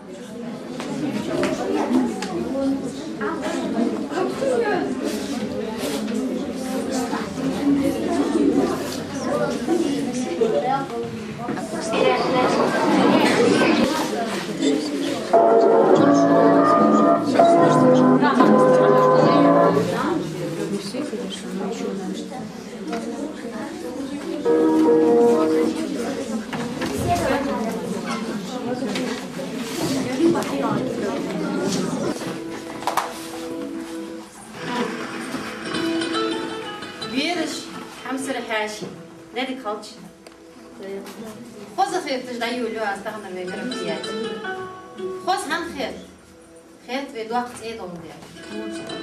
В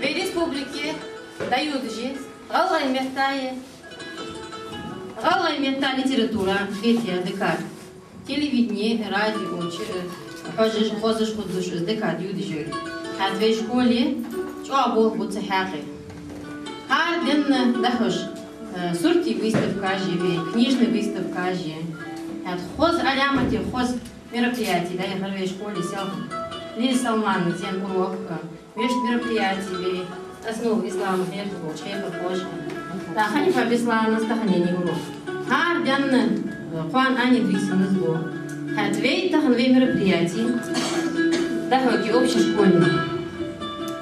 республике дают же галая мета литература, декад, телевидение, радио, хозыш худуш, декад юдижи. А в школе чего будет хакы? А ден дахуш сурти выставка живе, книжная выставка живе. А хоз алямати, хоз мероприятий, да я в школе сел. Лили Салман, тем урок, вещь мероприятий, основу ислама, шейха позже. Да, хани по ислам стаханение урок. Хар дян хуан ани двисен сбор. Две таханве мероприятий, да хоги общешкольные.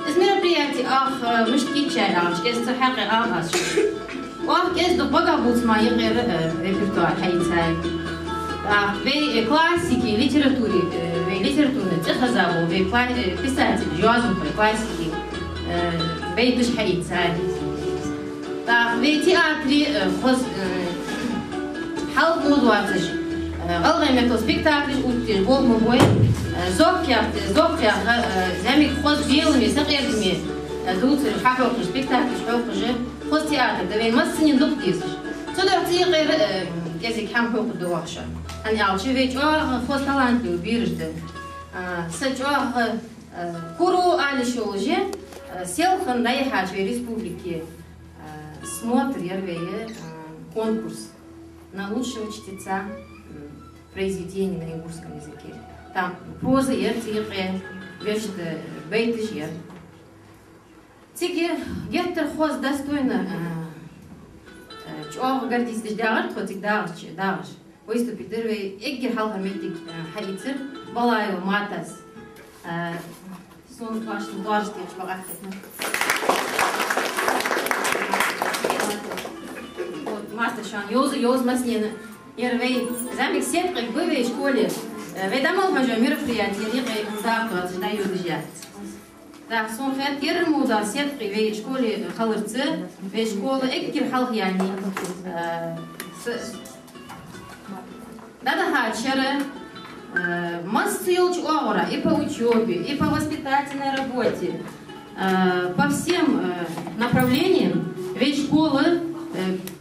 Из мероприятий мышки чай кез цахаки аш. Кез бага буцма егер репертуар хайцай. В классике, литературе, литературной цехазаву, в писатель, жазу, классики, бейдуш хайцай. В театре халк мудватыш, алгаймето спектакль уттиш, бол мубой, зокья, замик хоз белыми, сакердами, дуцер, хахокуш, спектакль, шхокуш, хоз театр, да вен массинин дуктисш. Сюда тигр язык хам хокуш дуахша. أنا أعرف خوش талант любишь, сначала куру али шоуже, сел хандай хачи в республике, смотр ярвее конкурс на лучшего чтеца произведений на ингушском языке. Там проза ертире, вещь бейтиш ер. Теперь геттер хоз достойно, чего гордись дагар, хоть дагар. Выступит дырвей, эггер халха метик хайцер, балаю матас, сон вашу важный шпагатный. Вот мастер шан, ёз маснина, ервей, замик сетка в бывшей школе, ведомал хожу мероприятие, ервей завтра даю дежать. Да, сон хет ерму да сетка в школе халырцы, в школе эггер халх яни. Да, хачера, масса учёбы, и по учебе, и по воспитательной работе, по всем направлениям, ведь школы,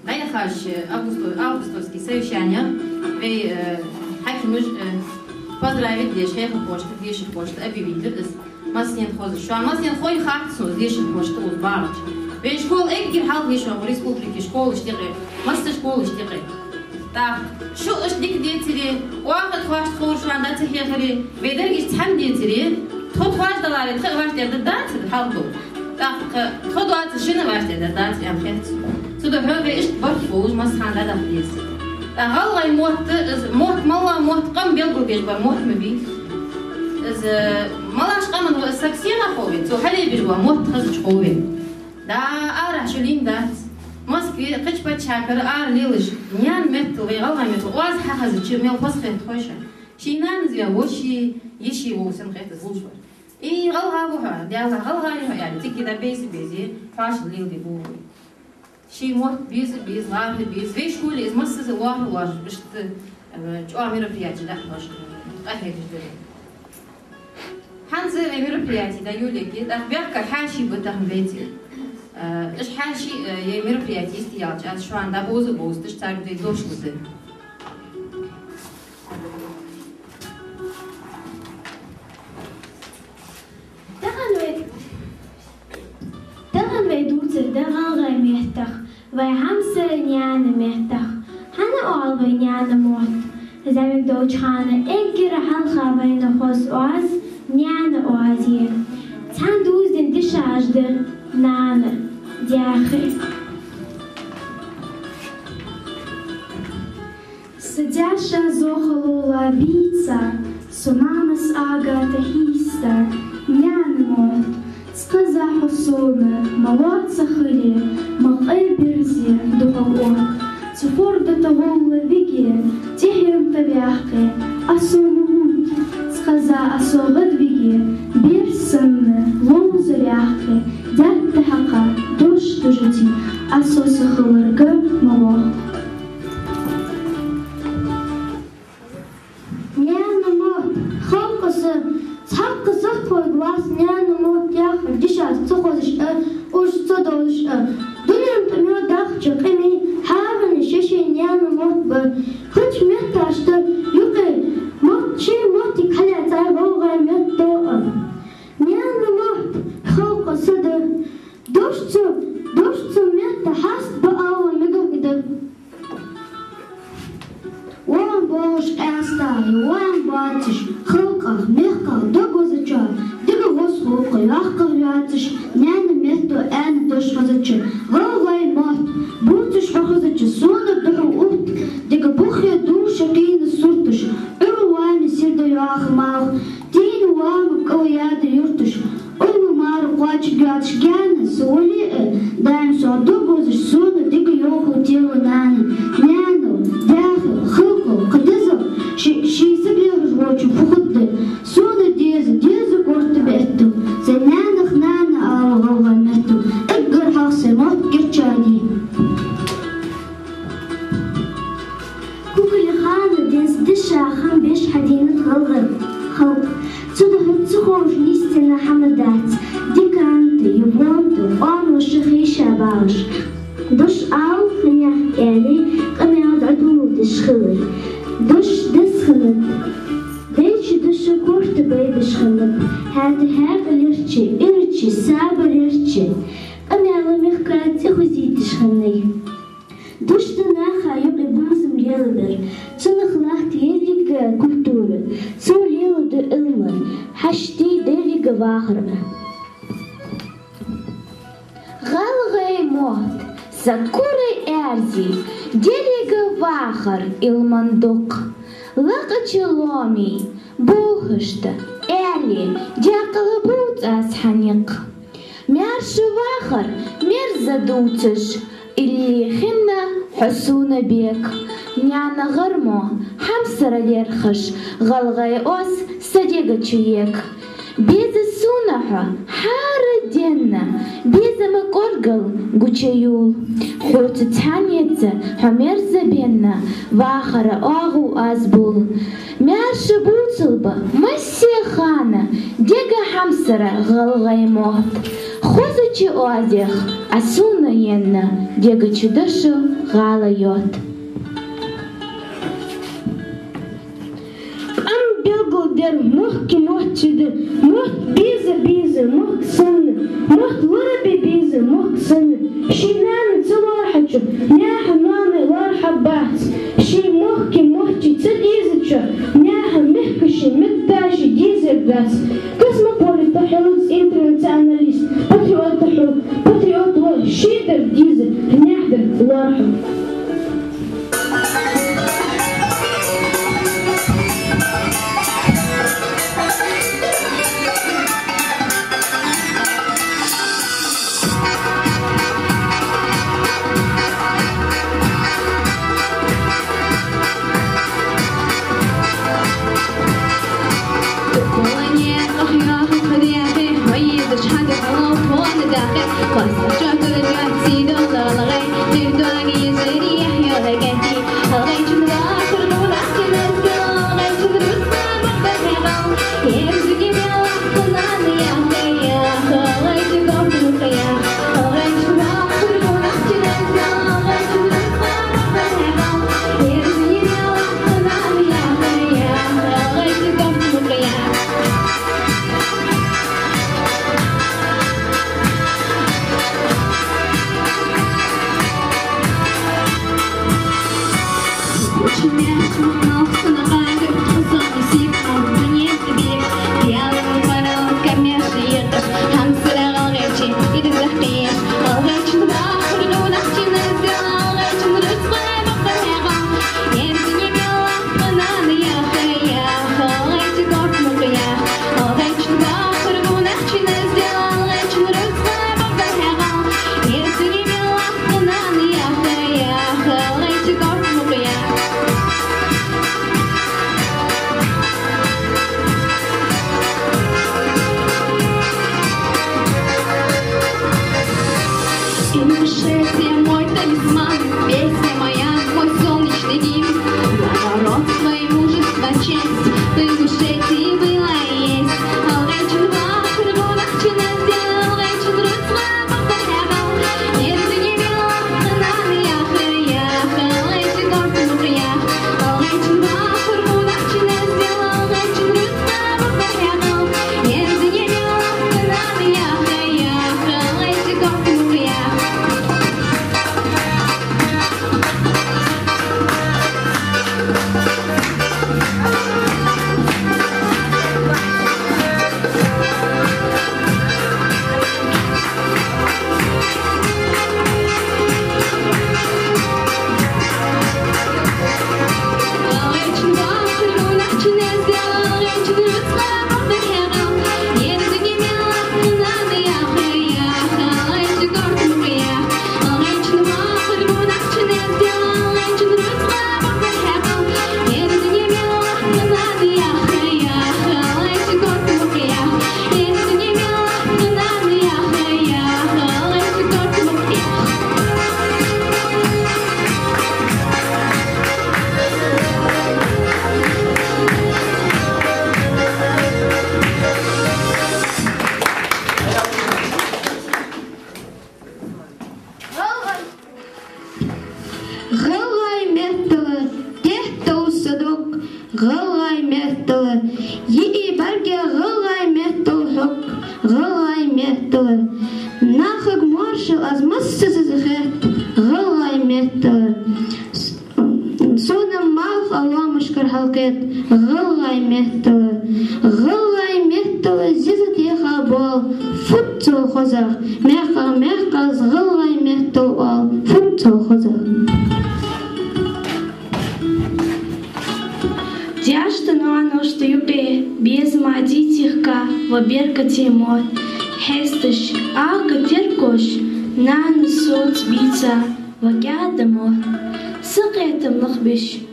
да, я хочу августовские совещания, ведь хотим поздравить шейха почты, объявить, массин ходит, что массин ходит хатсу, здесь почты узбарч, ведь школы, эггер халк еще в республике школы штири, масса школы штири. Так, شو إيش ديك ديتري واحد خواش تخور شو عندها تحيخري بيدرجش تحم ديتري تخد خواش دلاري تخد خواش دات حلقو tak خدوا شنو واش دات يا خيت سو ده هو ايش برفوج مسخان هذا خليس الله يموت موت قام بيلقوا بيجبر موت مبي از مالاش قام السكسينا خوي تو حلي بيجوا موت خزش خوي دا ارح شلين دات Москве кыч пачакыр лилыш нян меттл вейгалга метл уаз хахазы чирмел посхет хойша шинан зя воши еши волсен хет зулшвар и галга буха дяла галга яли тики да бези фаш лилди бу ши мот без ларли без вей школе из массы лар бишт чуа мероприятие да хош ахет дели ханзе мероприятие да юлеки да бяка хаши бутахм бети إيش حاشي يمربيات يستياج أز شو عنده بوز تشتغل في دوش كده. دغن ويدوتر دغن غير ميهتخ ويهمسر نيان ميهتخ هنا أول بينيان موت زمین دوچانه اگر حلقه بین خوز آز نیان آزیه چند دوز دین دشاجده نانه دیاخی Сидяща зохолола віця, сонамес агата хіста, нянемот, сказа хосоне, молодца хилі, махай бірзі духовот, цифор до того левігі, тігрем та вяхки, асонумут, сказа асогад вігі, бір синне, лом зоряхки, дят та хака, душ до житті, асоси хилирги молот. Глаз няному тяху, дишас, цохозиш, уж цодолиш, дунем то мё дахчо, кеми, хавани, шеши няному б, хоть мёта, что юки, мочи, моти, каля, цай, волгай, мёто, няному, холко, сада, душцу, мёта, хаст, баала, мегагида. Уан бош, эстай, уан батиш, холках, мехках, догозача, Лахкарятиш, няна место эн дош хазачи, голай мат, бутиш хазачи, сона доху ут, дега бухя душа кейна суртиш, уруайна сирда яха мах, тейна вама калаяда юртиш, уйну мару клачи гатиш гяна, соли даем саду гозиш, сона дега йоху тела нана, няну, дяху, хилку, кадиза, ши саблил жвочу, фухудды, сона деза корты бетту, زنانخ نانا آوغا مهتو اقر حاصل موت قرشادي كوكل خانة دينس دشا خان بيش حدينة غلغل خلق تدهت تخوش نيستنا حمدات ديكانت يبونت وان وشخي شاباش دش آو خنيح يالي قمياد عدو دشخلي دش دسخلت Deze dus korte bijbeschillen. Het hergelirtje, irtje, saberirtje. En alle mechkaat goed schillen. Dus daarna ga je op de boezem leren. Zo'n gelacht eerlijke cultuur. Zo leren de ilmen. Hashtag eerlijke wagen. Galgay mocht. Zakure erzi. Eerlijke wagen ilmandok. لقتشلومي بوخشتا إعلي جاقلبوت أسحنيق ميرش واخر ميرزا دوتش اللي خنا حسونا بيك نيانا غرمو حمسر اليرخش غلغي أوس صديقة تشيك بيز السونحة حار الدينة بيز مقرقل قوشيول حوت تحانيتة حمير زبينة واخر آغو أزبول ميرش بوتلبا مسي خانة ديقا حمسرة غلغي موت خوزوشي أوزيخ أسونا ينا ديقا چدشو غاليوت Der mocht mochtide, mocht bize, mocht sanne, mocht larabi bize, mocht sanne. Shi nane tsalorhachu, nyaha nane larhabats. Shi mochi tsadizecha, nyaha mehkashi mektashi dizergas. Космополита хелс интернационалист, патриот лор, шидер дизе, няхдер лархаб. Ох,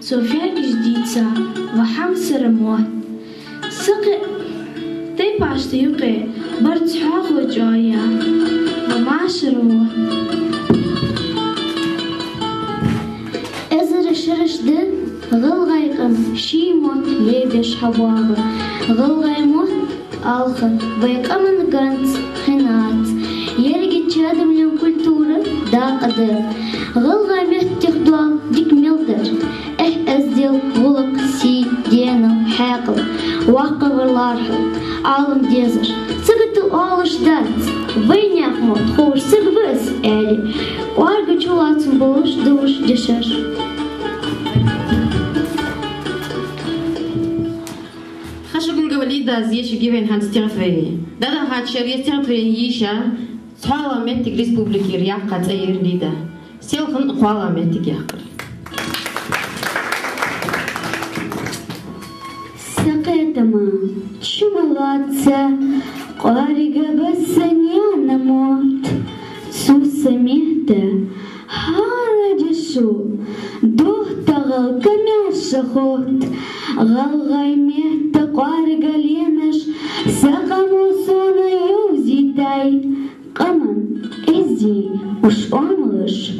Sofia Gizdica, وحمسر موت سقي تيباش تيوقي برتحاخ وجايا ومعشر موت ازر شرش دل غلغي قم شي موت ليبش حبابا غلغي موت آخر بيك أمن قنت خنات يرجي تشادم لهم كولتورة دا قدر غلغي مهت تخدوال ديك ملدر أزدل غلق سي دينا حاقل واقع والارحل عالم ديزر سقط الأولش دات وين يحمد خوش سقبس آلي وارجو شوات بوش دوش دشر خشبن قولي دا زيش جيبين هانس تيرفيني دا هات شرية تيرفيني يشا صحالة متك ريسبوبليكي رياقة تأير ليدا سيلخن قوالا متك يحقر سقيتما شمالاتسا قارقة بس نيانا موت سوسة مهدة هارجشو دوه تغل كميش خوت غلغي مهدة قارقة ليمش سقمو صونا يوزي تاي قمن إزي وش أمرش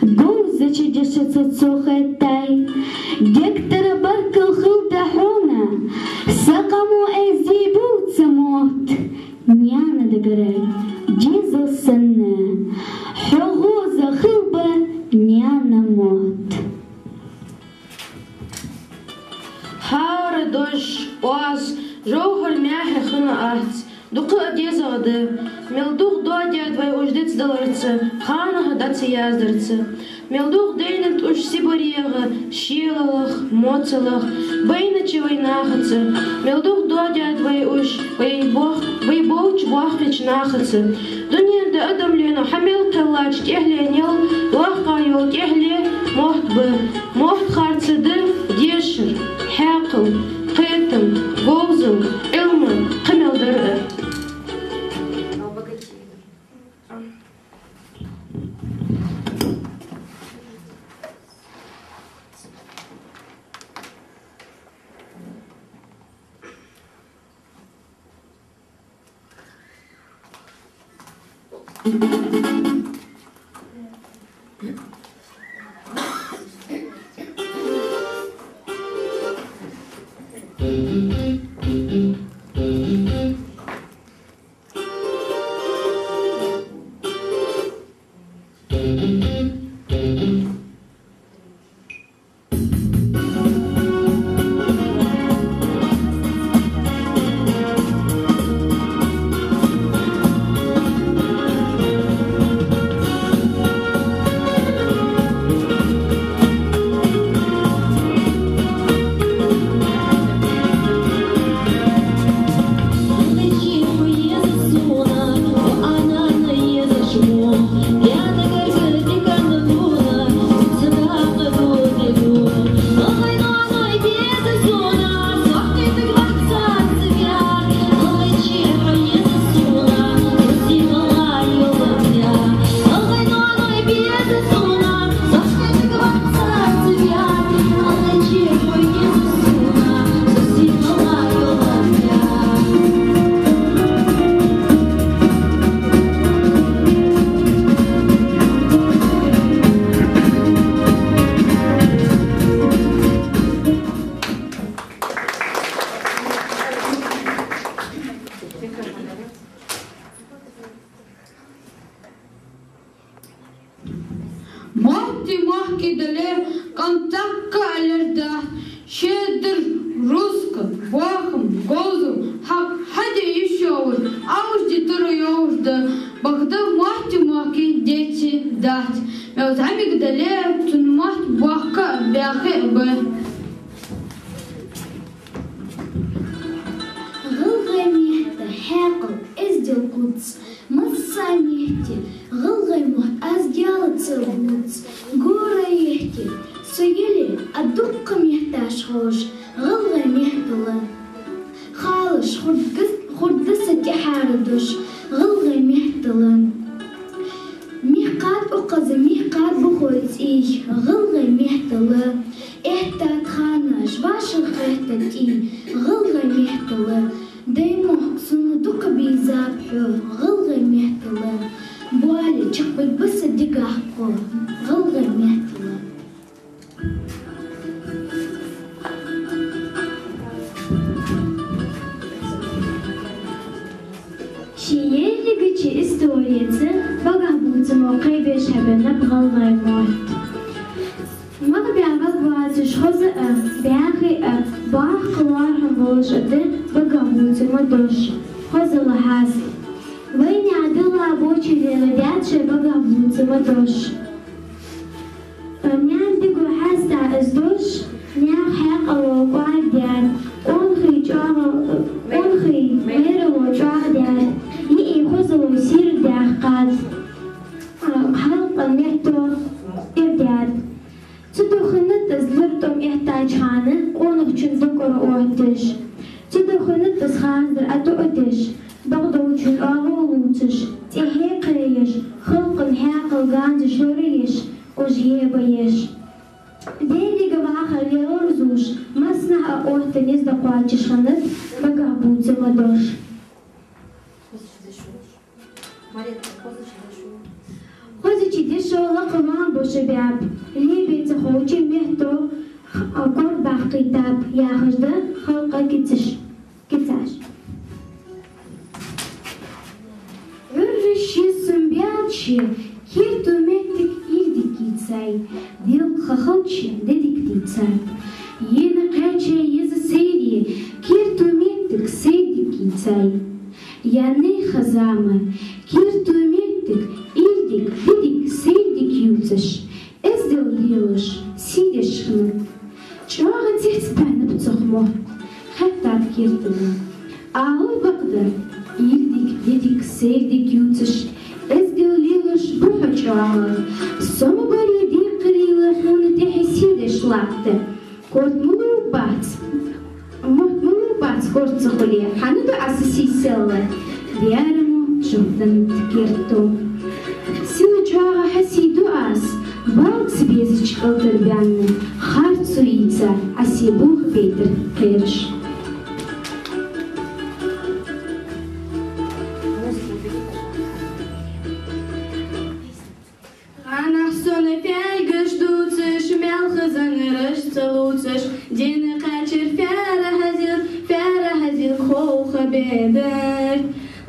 جوزة جشة تسوخة تاي دكتر برك الخلطة حونا سقمو إزي بوت سموت نيانا دقري جيزو السنة حغوزة خلبة نيانا موت هار دوش واز جوهر مياه خنا أهت دقة ديزة غدا ملدوغ دوديا دوي وجدت دلرتس خانة هدت يازدرتس ملدوغ دينت وش سيبوريغ شيلة Хакалах, моцалах, байначи вайнахаца, мелдух додят вайуш, вайбоуч вахкич нахаца. Дуния да адам лена хамил калач техленел, вахкайол техле мохт харцады дешир, хакал, қетым, голзым, илмы, қымелдыры. Mahki dale kantakka alırda şedir ruska vahım gozum hadi yüşoğur avuşdi turu yoğurda bakda mahki deti dat mevzamik dale tun mahka bäxi be غلغميحت حاقل ازدل قدس مصاميحتي غلغموت ازديالت سرغوتس قورا يحتي سيلي ادوق ميحتاش خوش غلغميحتلا خالش خردستي حاردوش غلغميحتلا ميقات اقز ميقات بخويت ايش غلغميحتلا احتات خاناش باشر خيحتتي غلغميحتلا دايما صندوق بيزابحو غلغميحتلا بوالي تشقبك بس دقاحكو غلغميحتلا Şiirligiçi istoriyeti bagabutı moqay beşebene bğalğaymot. Mağbiyavat bazı şoza bäxi bağ qılarhım boluşadı bagabutı modoş. Xozalı has. Vayni adıla boçileri dətşe bagabutı modoş. Nyan digu hasta izdoş, nyan xaqalo qadyan, onxi merilo qadyan. خذوا يصير داقات حلقة ميحتو إبداد تدخلت تزلرتم إحتاج حانة ونخشن ذكر أوهتش تدخلت تسخاندر أتوأتش بغدوشن أغولوتش تهيقريش خلق الحاقل غاندش لوريش وجيبيش ديلي قباخر يورزوش مصنع أوهتن يزدقواتش خانت بقابوتي مدوش خذي دشو لقمان بوشباب ليبي تخوتي مهتو قربع كتاب يا خجدة خلقة كتاش عرشي سنبياتشي كيرتو مهتك يدك يتساي ديل خخلتشي ديدك تتساي ينقاتشي يز سيدي كيرتو مهتك سيدك يتساي يعني خزامة كيرتو مهتك إلدك بدك سيدك يوتش إزدل هيلش سيدش خنت شاغن تحسبان بتصخمو حتى تكيرتنا أهو بقدر يديك ديديك سيديك يوتش إزدل ليلش بروحو شاغن سومو بريدي قريلة خونة تحسيدش لعبته كورت ملوبات كورت تخلي حنودو أساسي سيلة ديارمو شوفن تكيرتو سيلة جاغا حسيدو أس بالكس بيزيش قلتر بيان خارتسو يتسا أسيبوخ بيتر كيرش Анахсоны фельгаш дуцеш, мелхазанырыш целуцеш, дины качер фяра хазил хоуха бедер.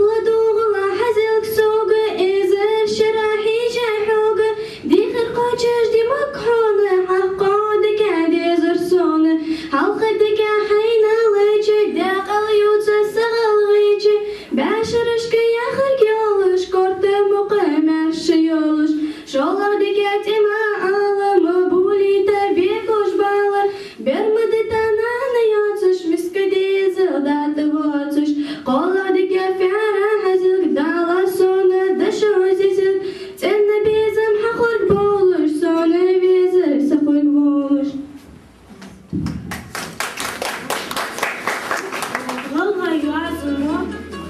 Ладугла хазил ксога, изер шарахи жахога, дихер качеш димак хоны, хаққады кәдезір соны, халқады кәхайна лычы, дәқал юца сығал ғычы, бәшірішкі яхыр келыш, корты мұқымәрші елыш, Шоларды кәтима алымы булита бекош балы, бермады тананы яцыш, мискади зылдаты воцыш, қоларды кәфяра хазилк дала соны дашы өзесіл, ценна безім хақлық болыш, соны безір сақлық болыш. Ғылға юазымо,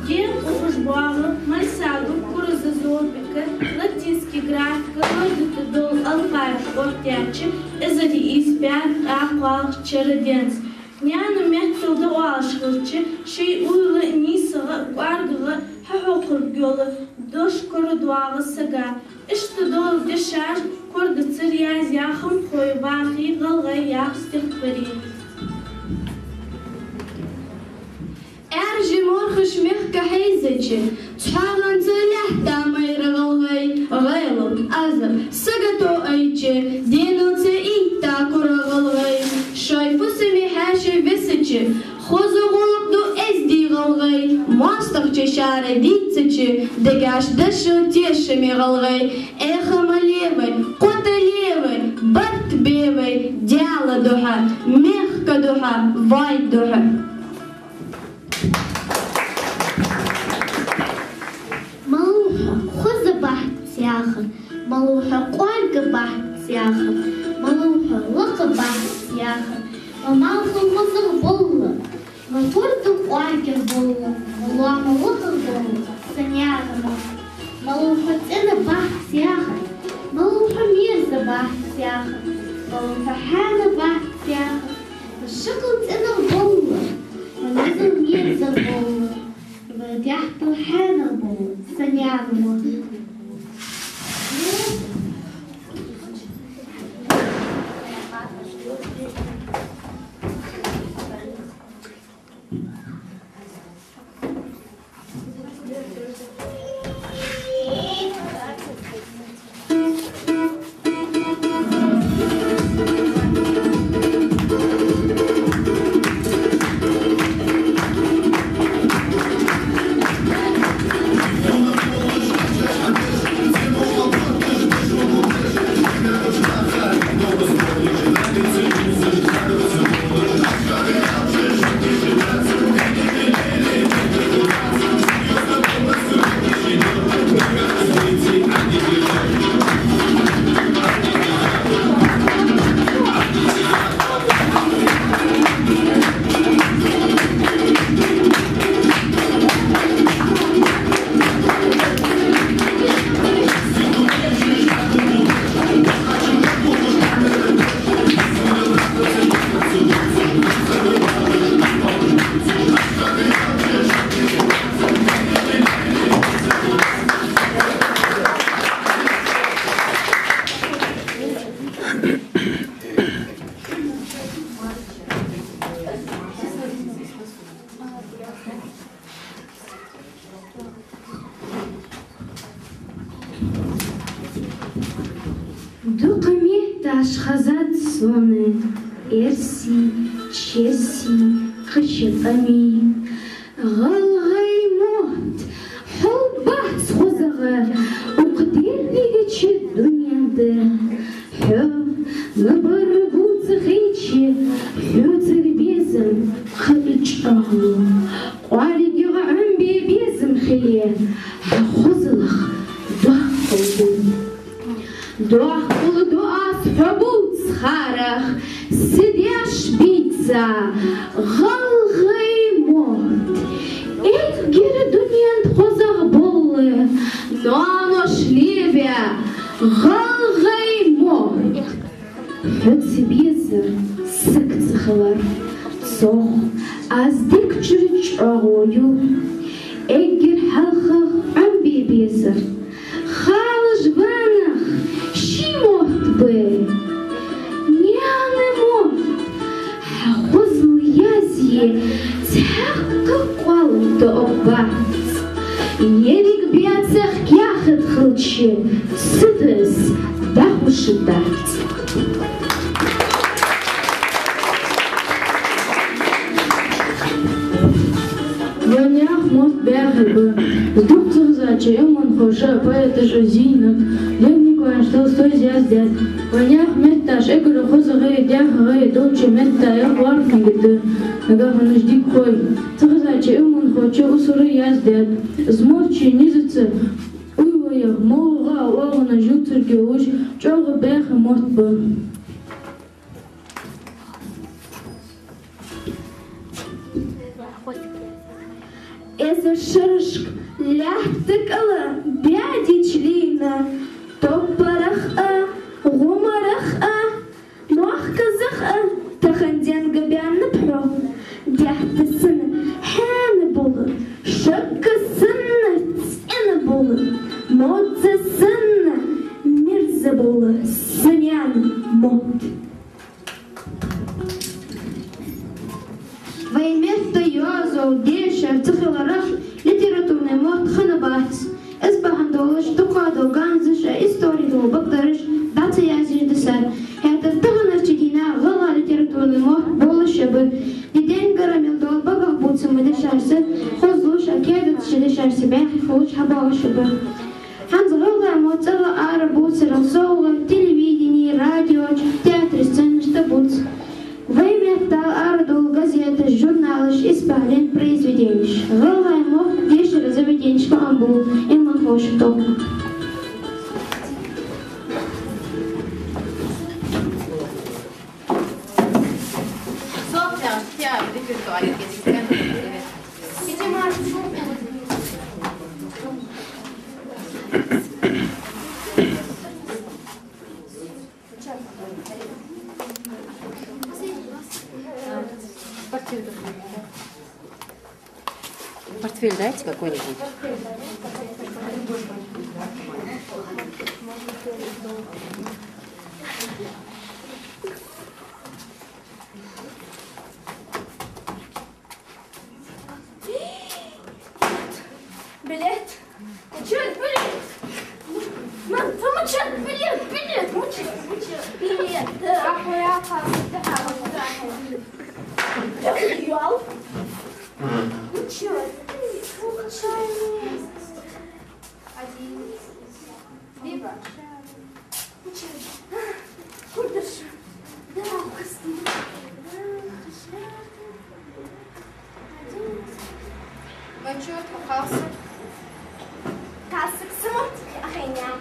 ден ұғыш бағы, мальсаду, күрізі зобікі, латинский графика, родиты дол алфавит ортячы, изади испят, ақуалық чароденс. Няну мектілді уалшғылчы, шей уйлы нисығы, уаргылы, хақуқыр гөлі, дош көрідуағы сыға. Ішті дол дешаш, көрді цір яз яқым қой бақи, ғылғай яқ стиқбірі. أرجي مرخش مخك حيزجي تحاغن تلح تامير غلغي غيلو أزر سقطو أيجي دينو تإيتا كر غلغي شايفو سمي حاشي بسجي خوزو غلق دو ازدي غلغي ماستخ شاري ديتسجي دقاش دشو تيشمي غلغي إخم ليوي قوت ليوي برت بيوي ديال دوحا مخك دوحا وايد دوحا ملوحة خذ بحت سياخر ملوحة قوالك بحت سياخر ملوحة لق بحت سياخر ومالخ مصر بولة مفرد قوالك بولة ملوحة لق بولة سنياغر ملوحة إنا بحت سياخر ملوحة ميرزة بحت سياخر ملوحة حالة بحت سياخر الشكل إنا بولة ونزل ميرزة بولة بديحت الحانة بولة سنياغر أشخاصات صونة إرسي تشيسي قشطمي غلغي موت حبه سخوزغه وقدير ديجتش الدنيا ده حب نبربوت خيتشي خلي حوتر بيزم خليج أهو قاري جرعم بيزم خلي حخزلخ دخل دعاء حبوت خارخ سديش بيتزا غلغي موت إتجر دنيا تخزغ بول نانوش ليبيا غلغي موت حوت بيزر سكت خلر صخ از ديك جرج أغويو إجر حلخخ عم بيزر خالج بانخ شي موت بي نياني موت حخوزل يازي تحقق والد أقبات يريك بياتسخ كياخد خلشي تسدس داخوش الدارت Вонях мост бягал сдуктур зачем он хоша поэта жозинок ленник ван что стой зяздят вонях метташ эгро хозгы дяхгы доче метта я варфингды нагахны ждик кой зачем он хоче усуры яздят змочи низыцы уйвоях молга огна жутырге уж чогы бэх мост бы إذا شرشك لحتك الله بيعدي تشلينا طبرخ غمرخ موخ زخ تخندين قبيان نبحو ديحت السنة حان بول شك السنة تسئن بول موت السنة مرز بول سنيان موت Вайместо Йозо, Деша, Цихаларах, литературный мод Ханабац. Эсбахандолыш, Тукадо, Ганзыша, Историю, Бактарыш, Дата Язиш Десар. Это Таханар Чигина, Гала литературный мод, Болышебы. Диден Гарамилдол, Багах Буцам, Дешарсы, Хозлуш, Акедат, Шедешарсы, Бяхи, Фулуч, Хабалышебы. Ханзгала, Моцала, Ара, Буцер, Алсоула, телевидение, радио, театр, сцены, Штабуц. Ваймета ардул газеты, журналы, испален произведений. Голлаймов, дешевый заведенчик амбул, и махоши топ. Софья, театр, репертуар, если портфель дайте какой-нибудь. Билет? Чё это билет? Мам, помочь, билет, мучай. Билет, Ял? Ну чё это? Случайно. Один. Либо. Ну чё это? Курдыш. Да, вкусно. Ну чё, отпухался? Касык смотрит, ахеня.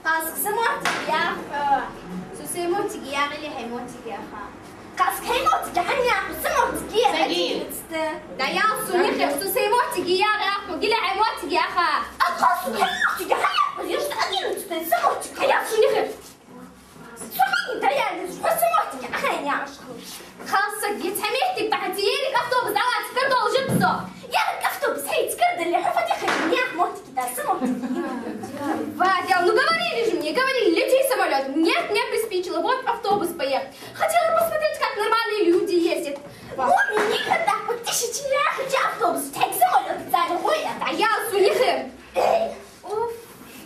Касык смотрит, я. Сусей мотики, я или хай мотики, аха. Касык хай мотики, ахеня. Смотрит, я. Да я сунихи, сусей мотики, я раху, гиля хай мотики, аха. А касык хай мотики, ахеня. Я что 11 смотрит, я сунихи. Сухани, да я смотрит, ахеня. خاصك يتحميتك بحتييرك أفطوبس أوعى تكردو وجبسو يا لك أفتوبس هي تكرد اللي حفتي خليني موتك да самолет. Вадя, ну говорили же мне, говорили, лети самолет. Нет, не приспичило, вот автобус поехал. Хотела посмотреть, как нормальные люди ездят. Маме никогда, вот тысячи лет, хотя автобус, так самолет, да, ой, а я сунихи.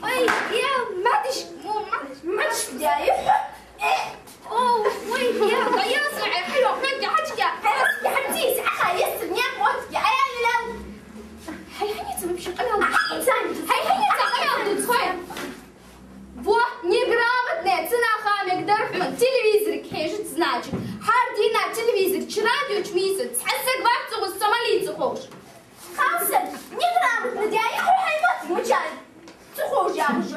Ой, я, матыш, матыш, да, ой, я صعي حلو حاجة حاجة يا حبيبتي ساعة يسر نياك موت يا عيال لو هاي هنيتي بمشي قلم هاي هنيتي قلم تدخل вот неграмотная цена хамик дорф ежит значит. Хардина телевизор, радио чмисит, схассак варцу с сомалийцу хош. Хассан, неграмотно, я хаймот мучай. Цухош я мушу.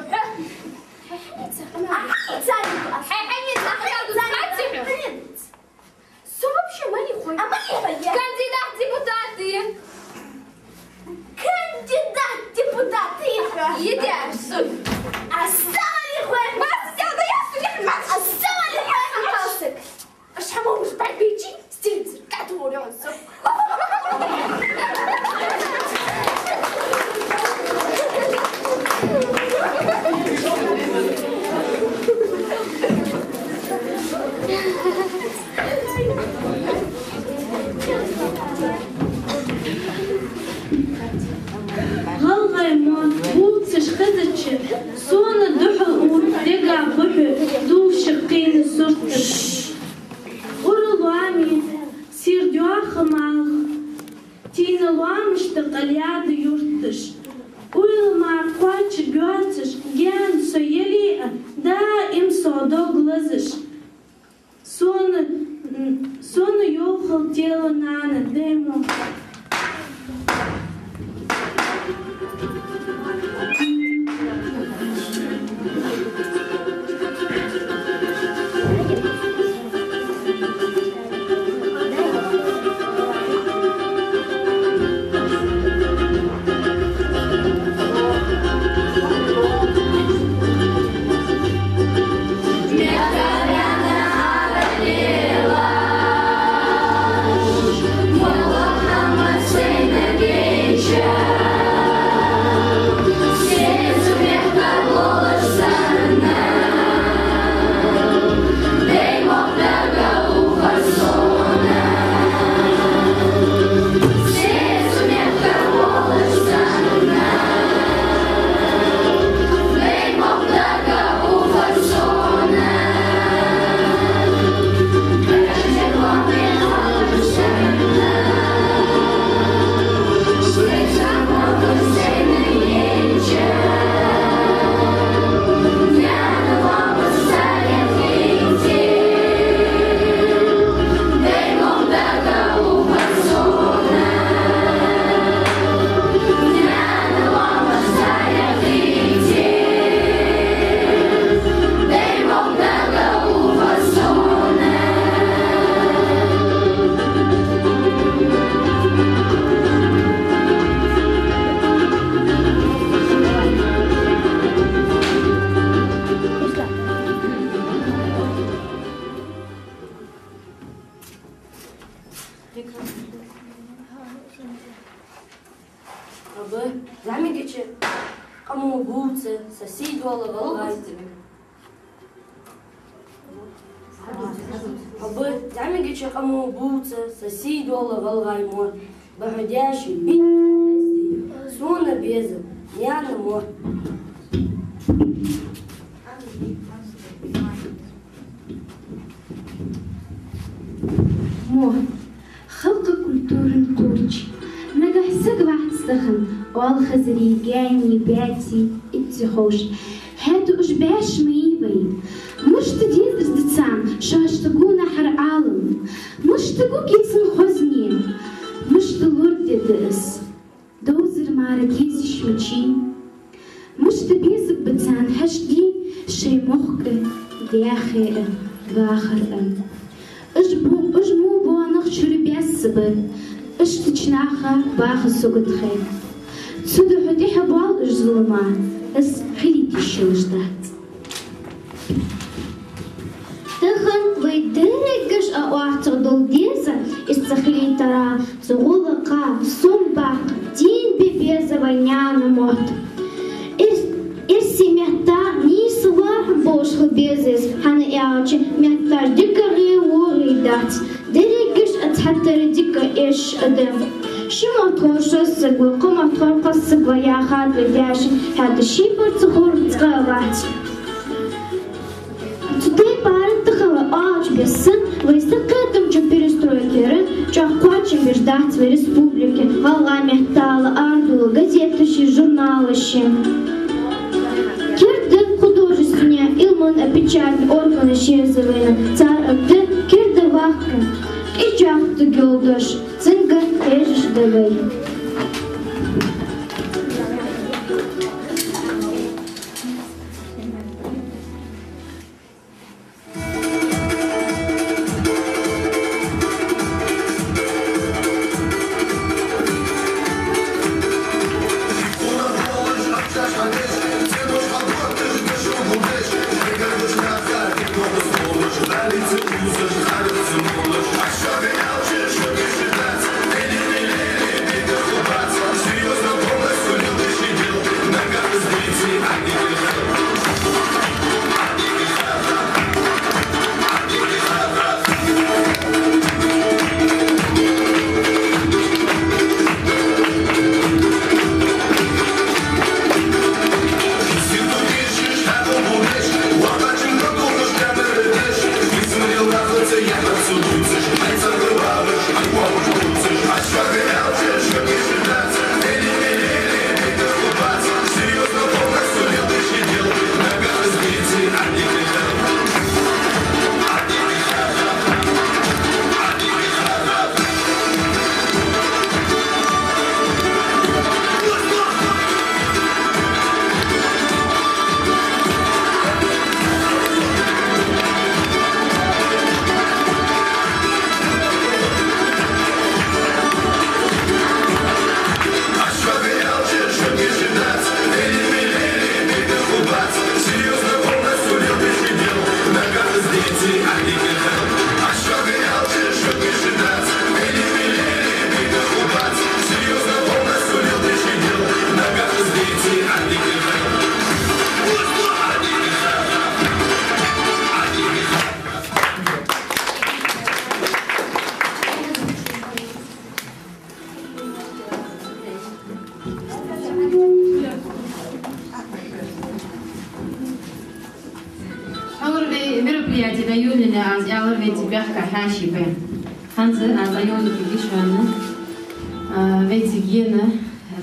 Кандидат депутаты. Кандидат депутаты. Едешь. Оставили хуй. Вас сделал, да я студент. Оставили хуй. Хасик. А шаму уж победить. Стильцер, который он сам. غلغيمون بوتش خدتش صون دحو دقع بحو دو شقين السرطة ورلوامي سير دواخ مالخ تين الوامش تقلياد يورتش ويلمار قواتش قواتش جان سيلي دائم صادق لزش صون يوخل تيلو نانا ديمو Соседи Волгаймор, Богодящий, бит, Суна беза, Яна мор. مو خلق كلتور تورج نجح سجع سخن والخزري جاني باتي اتخوش هادو اشباش ميبي مش تدير دتسام شاش تقونا حر عالم مش تقو كيسن خزني مش تلورد دس دوزر معركيز شمشي مش تبيزك بتسان حشدي شي مخك داخل باخر اجمو بوانخ شربي السبر اشتجناخا باخ السوق خير تسودو حدي حبوال اجظلمان اس خليتي الشوشتات تخن ويدرقش أواعتر دول ديزا استخلي ترى تغلقا سنباق دين ببيزا وينانا موت إرسي مهتا نيس وار بوش خبيزيز حانا إعاجي مهتا ديكاري ووريدات درقش أتحتر ديكا إيش أدم شما تخوش السق وقما تخرق السق وياخاد وداش هذا الشيبر تخور تغابات Today парень тахала ач бессын, высокатым чё перестройкеры, чё хочем ждать в республике, вала мехтала ардула, газетущие журналыщи. Кирды художественные, илман опечатный орган исчезывания, царь bakın. İcahtı göldür, zıngır tecrüş devey.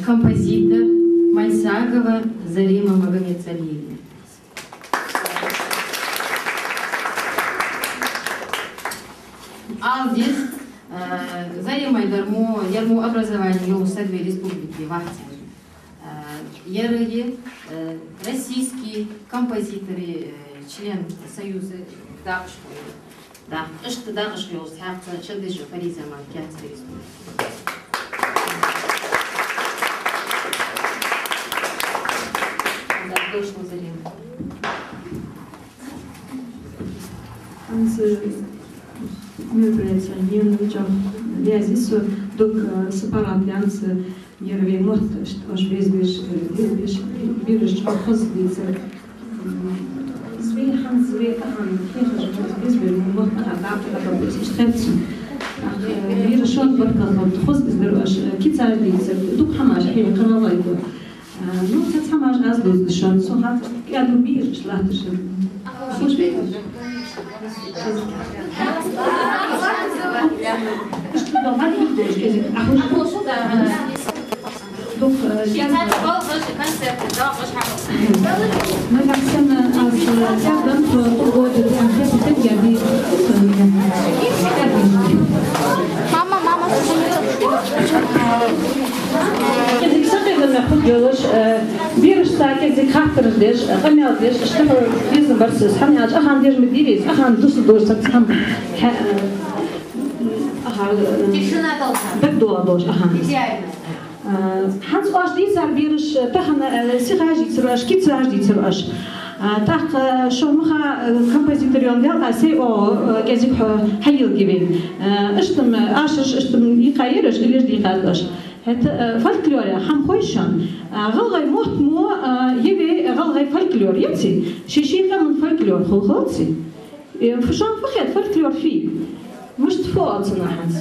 Композитор Мальсагова Зарима Магомедзалиевна. Алдис Зарима ярмо образование Югославии Республики Вахтин. Ярыги российские композиторы, член Союза Дагшкой. Да, что Дагшкой устраивается Шадыжу Париза Маркиатской Республики. Došlo Zarima. Merpreționiem le-a zis duc separat leanțăiervei mort aș vezi biruș a fost dice zvei han zvei han kiefer vezi bir mort a da la bistets biruș a barkat fost biruș kitzar dice duc hamash hi qanava yqul nu tatamash az dozshan so hat ya du bir shlahtishim خوش بگید بيرش ساكت زي خاطر ديش قميص ديش اشتغل بيزن برسس حمي عاج أخان ديش مديريز أخان دوس دور سكسهم بدو دوش أخان حنس واش دي صار بيرش تخن سيخاج يتسرواش كي تسراج يتسرواش تاق شو مخا كومبوزيتوريون ديال سي او كازيك حيل جيبين اشتم اشش اشتم يقايرش اللي جدي قالش هت فولكلور هم خويشان غلغي موت مو يبي غلغي فولكلور يمسي شي من فولكلور خلصي فشان فخيت فولكلور فيه مش تفوت صناحت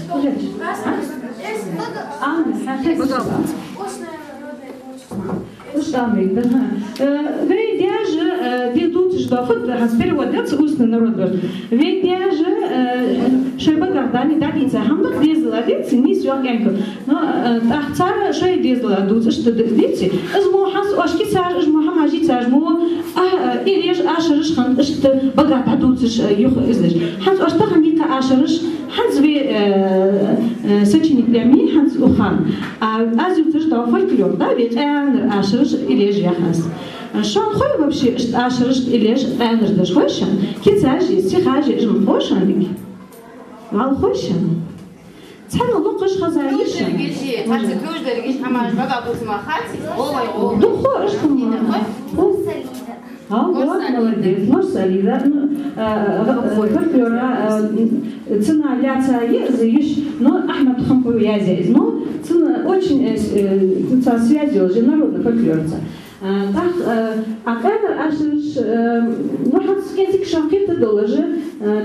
فخيت وش تعمل ده وين دياج بيدوت جدافت حسبي ودات سوسنا نرد وين دياج شبه قرداني داني تهم ديزلا ديت نيس يوم كانكو تختار شيء ديزلا دوت اشت ديتي ازمو حس واشكي صار ازمو حماجي صار مو إيريج عشرش خن اشت بقى تعدوتش يخ إزش حس اشتغل نيكا عش aşırış hangi seçeneklerimi hangi uhan az yutuş da folklor da bir eğer aşırış ilej yahas şu an koy вообще aşırış ilej eğerdir hoşan kitsaji sihaji jim hoşan dik val hoşan sen onu kış hazırlıyorsun Hadi köyler geç ama bak bu zaman hadi olay ду hoş tamam Ha, молодец, Марселина. Фольклора цена ляцаи заиш, но Ахмед Хампов язез, но цена очень связь уже народный фольклорца. Так, а когда ашиш, ну хат скетик шахит доложи,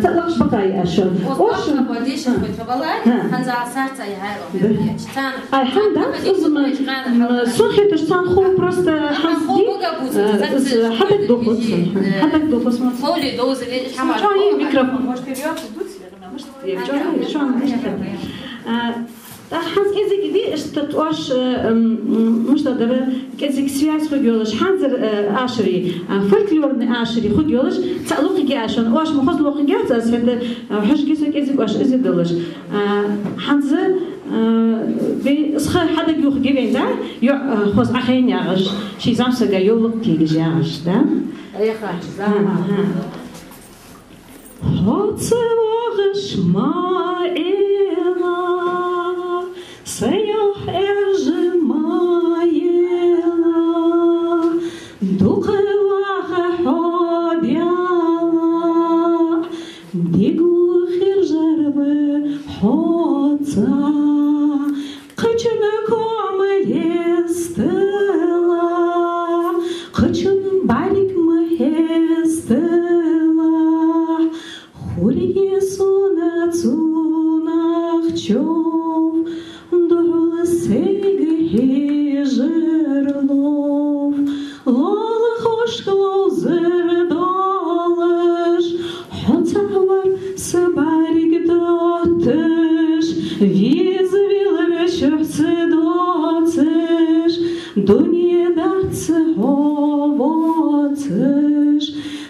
талаш бакай ашон. Ошон подишен битвалай, ханза сарца яйро. Ай ханда, слухайте, что сан ху просто ханди, хатак дохлоцу, хатак дохлоцу. Холи дозы, видишь, хамаш. Что ей микрофон, может вперед, идут себе, что он حاز كذا دي استطواش مش تقدر كذا سياس خجولش حنزر عشري فولكلورن عشري خجولش تعلق جاشن واش مخص لوق جاز هذا حش كذا كذا واش ازدلش حنزر بسخر حدا يوخ جبين ده يو خص أخين يعش شيء زمسة جايولك تيجي يعش ده يا خلاص هاتسواغش ما Сеях ежемаела, дукеваха хобяла, дигу хиржербе хоца, кычыны комелестела, кычын барик мехестела, хулие суна цунах чов, Сеги жерлов, лала хошклов зердалеш, хотавар сабарик дотеш, визвилер доцеш, дуньедаце овоцеш,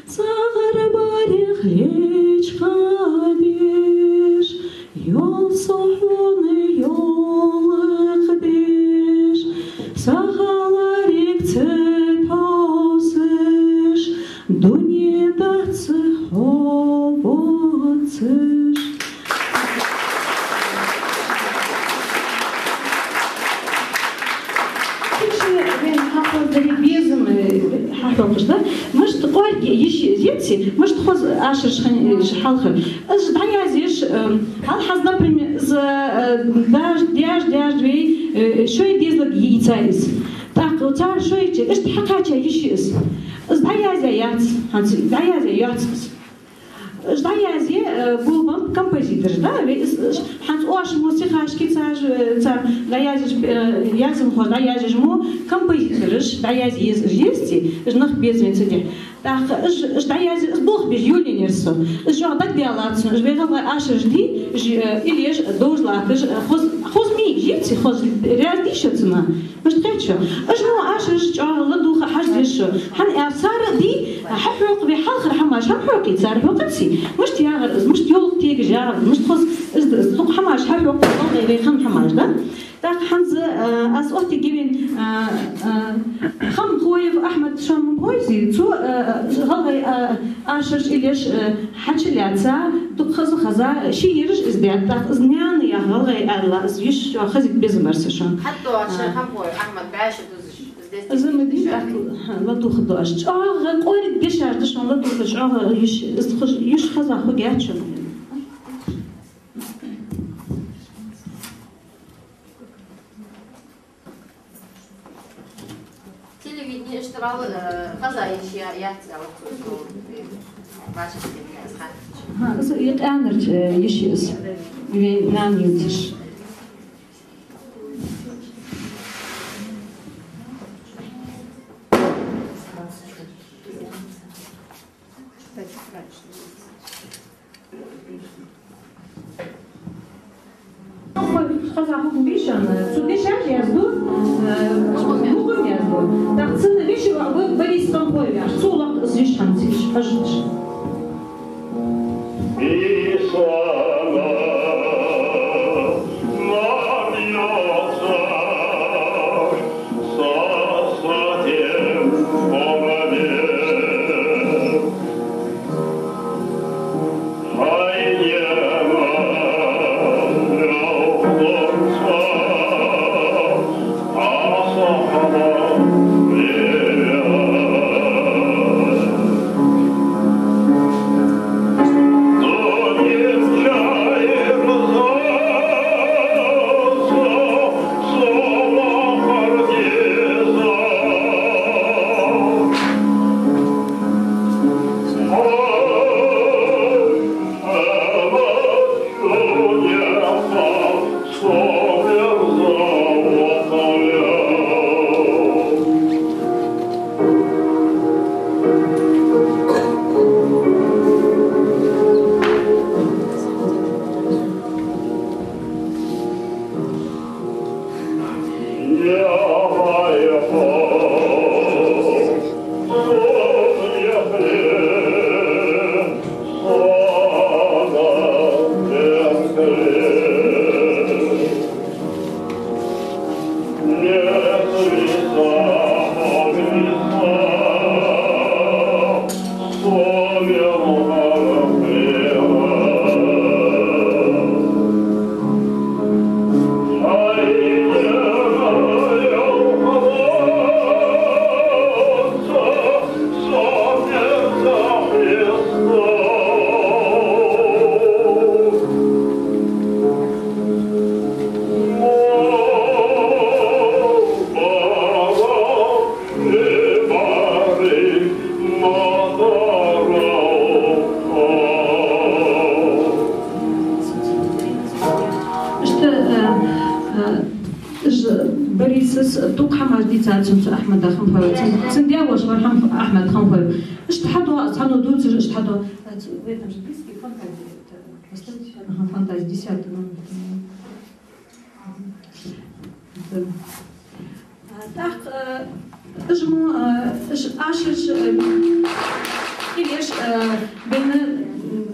цагарбарих лечка беш, йол сохоны Сахаларик цетаусыш, дуньедатсы ховоцыш. Тикши ben hafızları bezim hafızda, может qorgi yeşi zeti, может xoz aşır halxı. Az dayazış, hal haz например даж две شوي ديزلك يتايز تاق وتار شوي ايش تحقاچا يشيس از دايازيات هانس دايازيات اش دايازي بولبم композитор да ханс ош музыкаш кицаж цар даяжиш язым хо даяжиш му композиторыш даязи есть жнах безвенцеде так اش даязи бог без юлинерсо жо так диалацо жвегала ашжди илеш дожлатыш хозми жипти хоз реалдишцна مش تخيتشو اجمو عاشش جاله دوخه حجدش حن اثار دي ححوق بحلخر حماش ححوق يتصار حقتي مش تياغر مش يول تيجي جار مش تخص سوق حماش ححوق غير خم حماش ده داك حنز اس اوتي جيبين خم خويف احمد شام بويزي تو غلغي عاشش اليش حچلاتsa دخز خزا شيرش ازديات داك ازنيان يا غلغي الله يش خزك بزمرسشون حتى عشان خم خويف احمد باش زمدي لا دوخدوش قولي بيشاردش لا دوخش يش خزا خو جاتشن телевидение اشتغل قضايا يحتوي باش ها يتأنرج يشيس نان يوتش Islam حنسس توق حماش دي تاعتهم أحمد خنفوي تنديا واش مرحم أحمد خنفوي اشتحدوا صانو دوت اشتحدوا فانتاز ديسات تاخ اجمو اشش كيفاش بين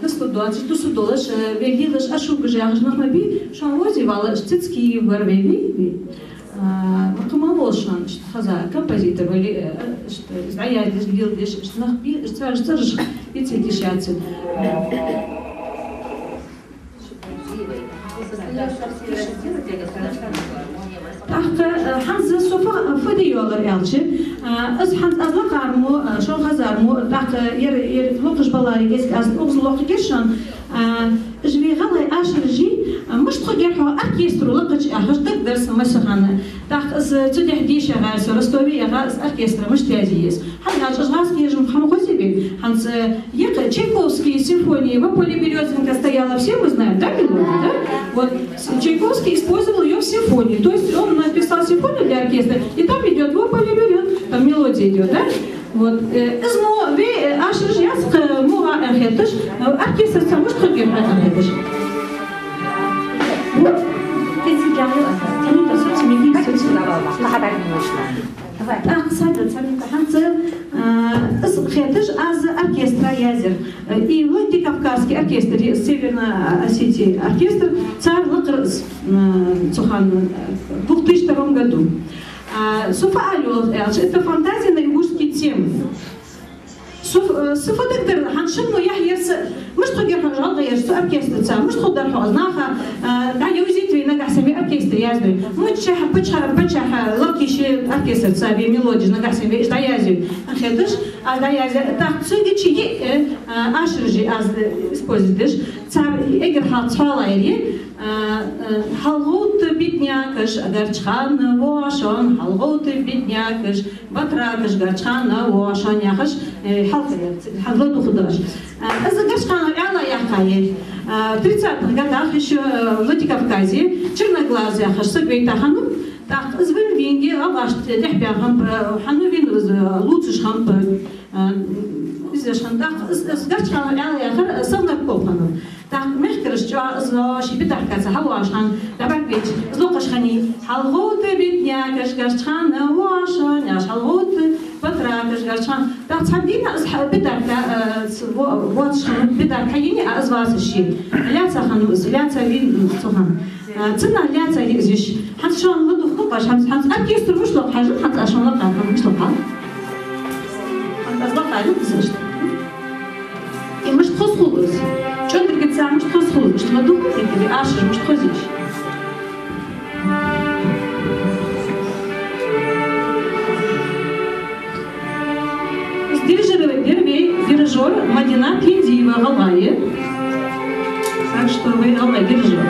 $200 вегилаш ашукжах нахмаби шанвози вала штицки варвеби макамалошан хаза композитор вали зая диш нахби царж ицетишац تحت حنز صفا فديولر يالشي از حنز از لقارمو شو خزارمو تحت ير لوقش بلاي جيس از اوز لوقيشن جبي غلي اشرجي مش تخيرحو اركيسترو لقش اخش تقدر مثلا تحت از تدي حديشه غاس رستوي غاس اركيسترا مش تازيس حنا اشغاس كيجم خمخوزيبي حنز يق تشايковский симфония в поле Березинка стояла, все мы знаем, да, мелодию, да? Вот Чайковский использовал ее в симфонии, то есть он написал симфонию для оркестра, и там идет в поле Березинка, там мелодия идет, да? Вот, измо ви ашиш яск муга архетыш, оркестр сам может ходить архетыш. Вот, эти гаммы, они то суть миги, суть خيتش از оркестра язер и Владикавказский оркестр Северной Осетии оркестр царь лыкрыз цухан в 2002 году. Суфа алёл это фантазия на ингушские темы. Суфа дектор ханшину яхьерс مش تقدر حاجة غير سو أركستر سام مش تقدر حوزناها دا يوزيت في نجح سامي أركستر يازبي مش بتشح لقي شيء أركستر سامي ميلودي نجح سامي إيش دا يازبي أخذش دا يازبي تحسي شيء أشرجي أز إسبوزيدش سام إجر حاط حالايري حلقوت بيتنياكش أجرشخان واشان حلقوت بيتنياكش بطراكش أجرشخان واشان ياخش حلقوت خداش إذا أجرشخان على يحكي 30-х годах еще в Владикавказе черноглазый яхаш согвейта хану так звен винги аваш техбягам хану вин лучше хамп إذا شندق إذا شان على آخر صنع كوبانو так مخكرش جا إذا شيء بدك كذا هواشان دبك بيج زلقش خني حلقوت بيتنيا كش خان واشان يا حلقوت بتراكش كشان так تحدينا إذا بدك واتش خان بدك حيني أزواج الشيء لا تخانو لا تبين تخان تنا لا تيجيش حتى شان لدو خطاش حتى أكيد مش لو حاجة حتى عشان لقى مش لو حاجة أصبح على نفسه مش تخصص شو ترجع تسمع مش تخصص مش تمدوك تكتبي عشر مش تخزيش дирижер Мадина Пиндиева Галая. Так что вы Галай дирижер.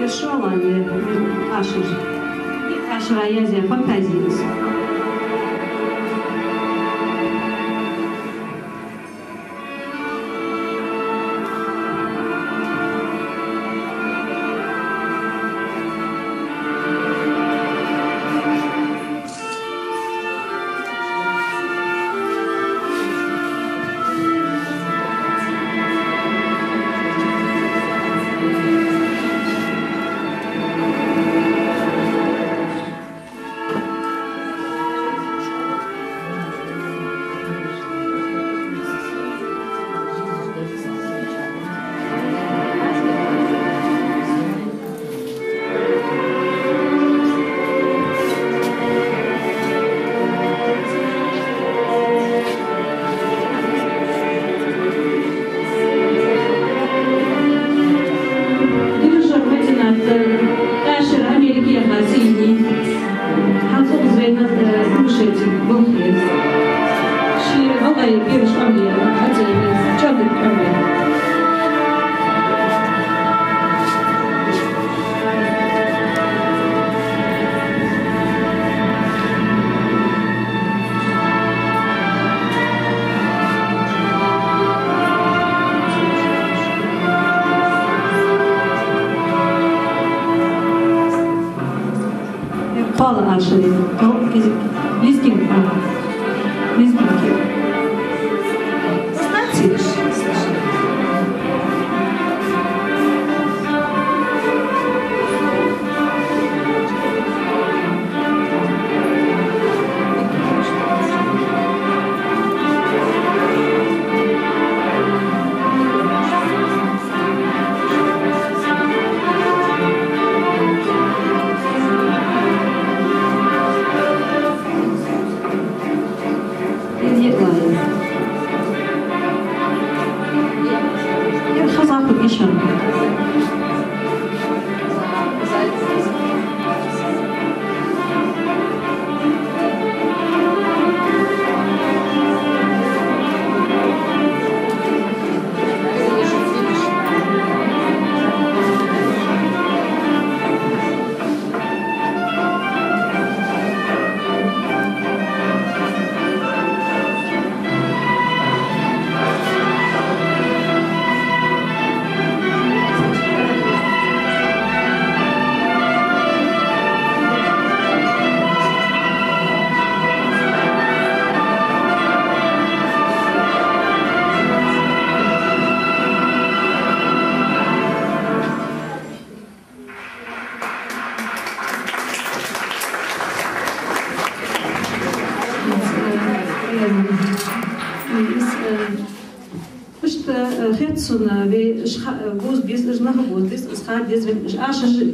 завершала Ашер Аязия фантазии.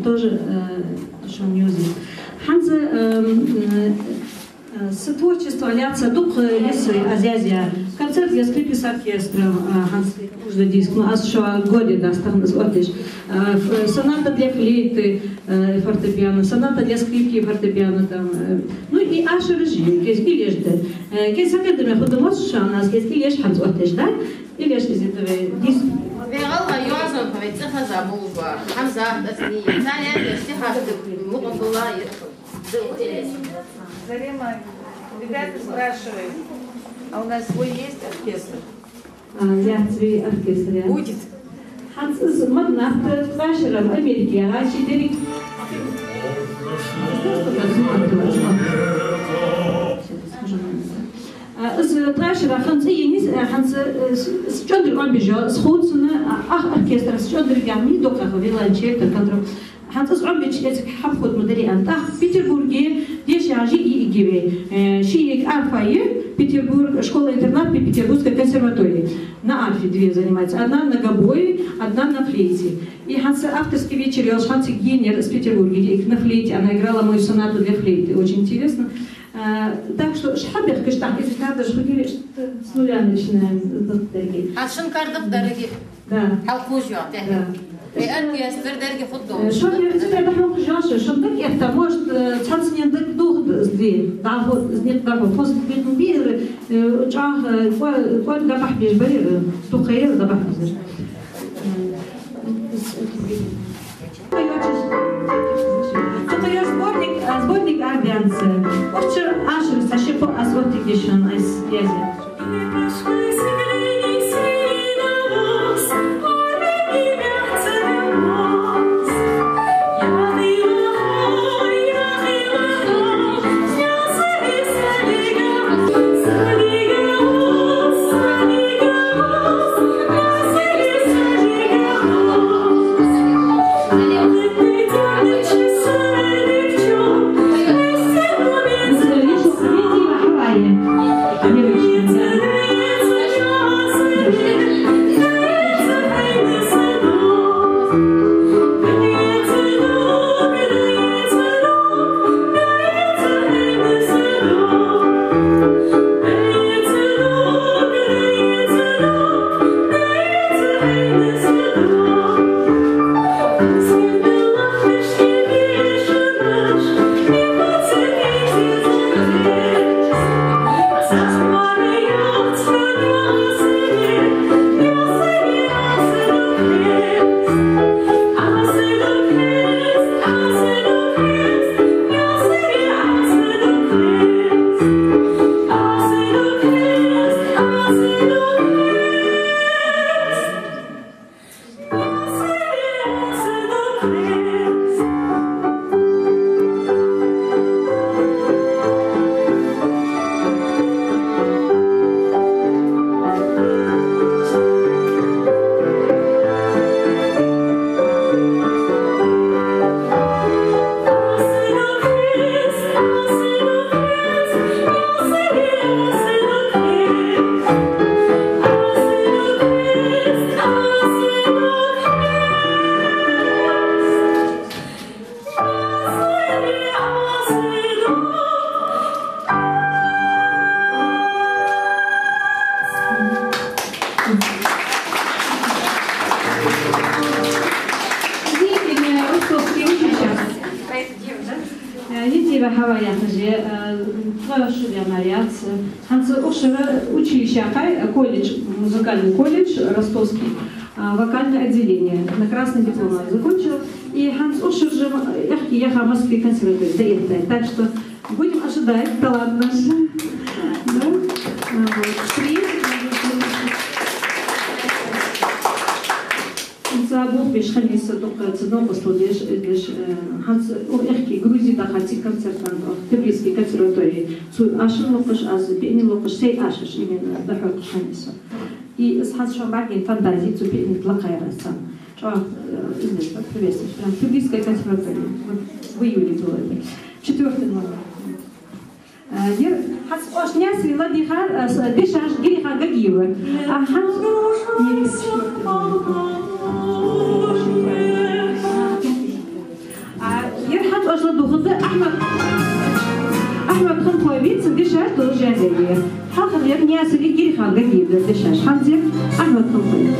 тоже что мюзик. Ханза сотворчество ляться дух лесы Азиазия. Концерт я скрипки с оркестром Ханза уже диск, ну а что годы да стан смотришь. Соната для флейты фортепиано, соната для скрипки фортепиано там. Ну и Ашер режим, есть гилежды. Есть академия художества у нас есть гилеж Ханза смотришь, да? Гилеж из этого диск. والله يعظم فبيتخذ أبوه حمزة أسني ثانيا يشتغل مطلق الله Зарема, ребята спрашивают, а у нас свой есть оркестр? Я свой оркестр. Будет. Ханс из Маднахта, Фашера в Америке, а Чидерик. Трашера Ханс Янис Ханс с Чондр Обижа сходственно оркестр с Чондр Гамми дока виланчек контрол Ханс с Обич этих хабход модели антах в Петербурге деш яжи и игиве шиек Арфае Петербург школа-интернат при Петербургской консерватории на арфе две занимается одна на гобое одна на флейте и Ханс авторский вечер я Ханс Генер из Петербурга на флейте она играла мою сонату для флейты очень интересно. Так что шхабех кыштах, если надо, что говорили, что с нуля начинаем. А шинкардов дороги? Да. Алкужо, да. И оркестр дороги футбол. Что я тебе дохнул кужаша, что так это может царс не дать дух сдвиг, да вот нет да вот после бедного бира, жах, вот да бах без бира, тухаер да бах без. вот ты еще на связи. Колледж, музыкальный колледж, Ростовский, вокальное отделение, на красный диплом закончил. И Ханс Ушер же ехал в Москве консерватории, так что будем ожидать талант наш. Да? Забыл бешханиться только ценом послудишь, Ханс Ушер Грузии дахати концертант в Тбилисской консерватории. Цуй ашин локаш, аз пени локаш, сей ашиш именно дахак шанisa. И с Ханс Шамбагин фантазии цуй пени тлакайраса. Приветствую, прям Тбилисская консерватория. В июле было это. 4-й номер. Ханс Ошняс Владихан Дешаш Гирихан Гагиева. А Ханс Ерхат Ошла Духанды Ахмад Ханхуавиц Дешаш тоже жазели. Халхан Ерняс Гирихан Гагиева Дешаш Ханзер Ахмад Ханхуавиц.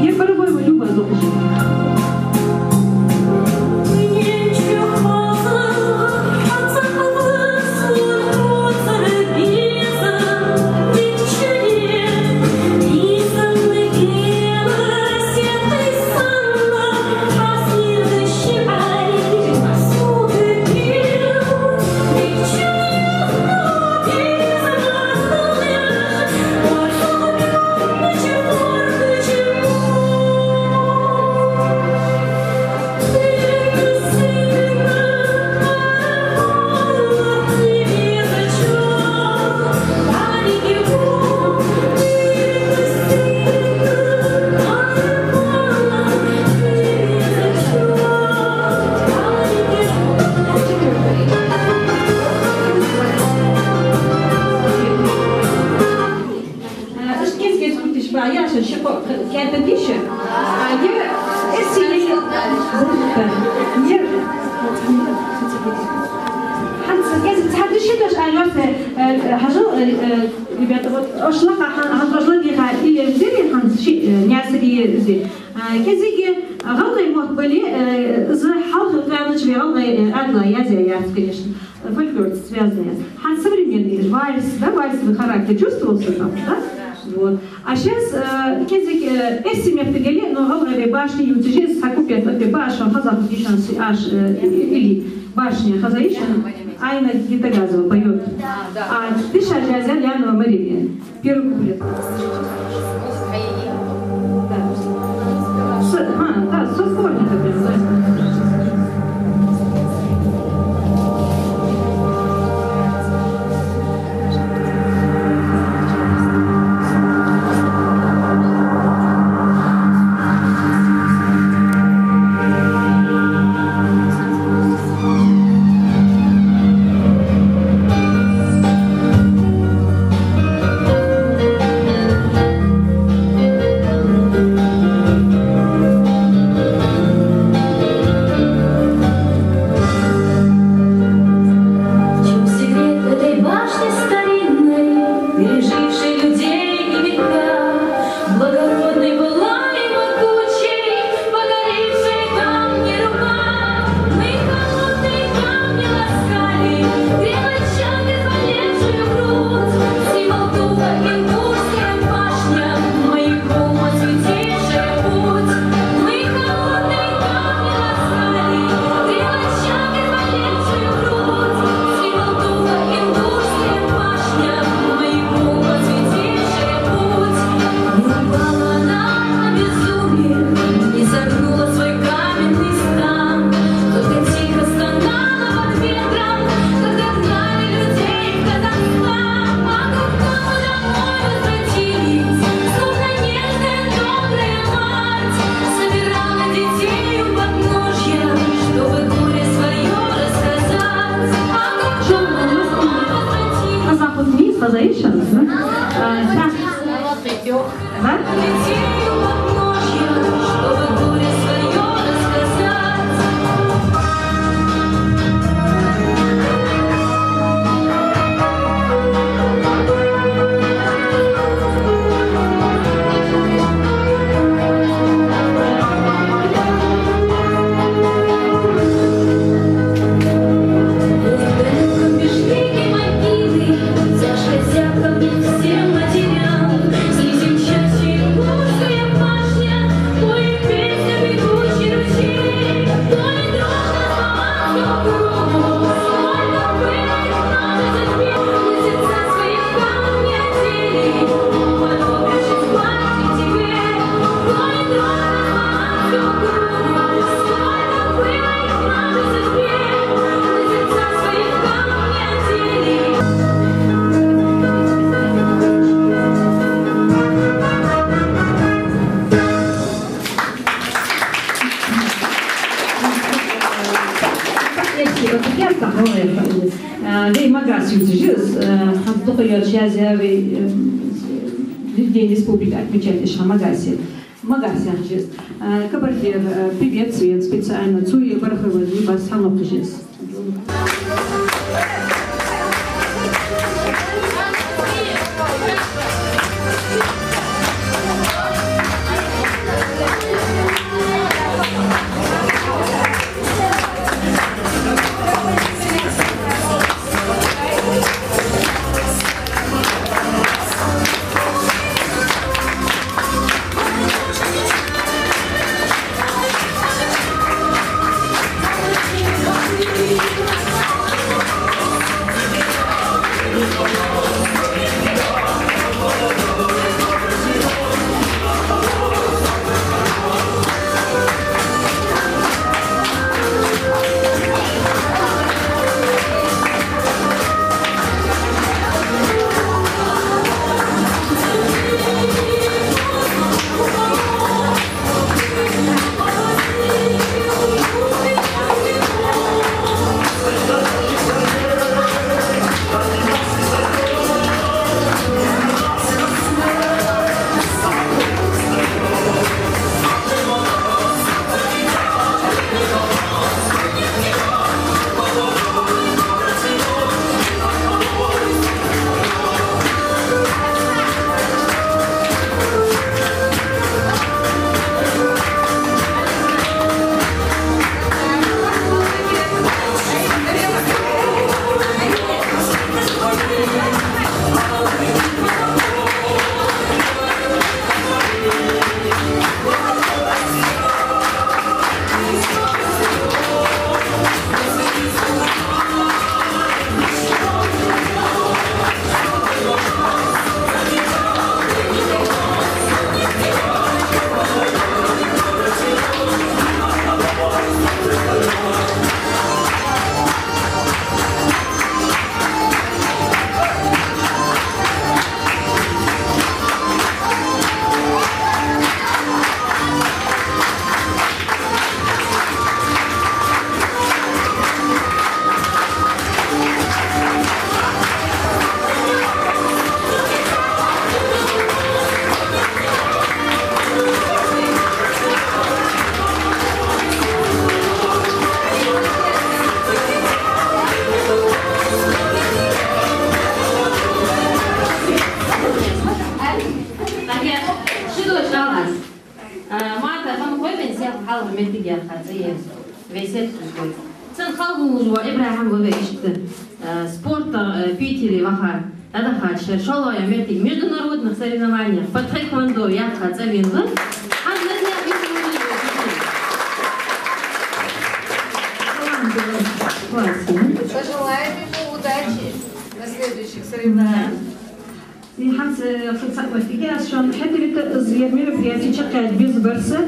Я по-любому люблю Духанды. Ребята, вот ошлака ханжладиха или взяли ханши нясри зи. Кезиги галгай мот были за халх ганыч галгай адла язя, конечно, фольклор связанный. Хан современный вальс, да, вальсовый характер чувствовался там, да? Вот. А сейчас кезик эссимя втегели, но галгай башни ютижи сакупят от башни хазах дишан аш или башня хазаишан. Айна Гитагазова поет. А ты Шажазя Лянова Мария. Первый куплет. Да, со сборника прям. Дей магаз юзижис, хантуха йорчазяви День республики отмечает еще магасе. Магасе жис. Кабардер певец свет специально цуи барховый либо станок жис. Thank you. مسيح حلقة متجاه خاتية ويسات كل سن خلقوا جوا إبراهيم وبيشت спорта Питере ваха это хачер шало я мети международных соревнованиях по тхэквондо я хацавинла Пожелаем ему удачи на следующих соревнованиях. Hans фотография, что это ведь мероприятие чакает без барса,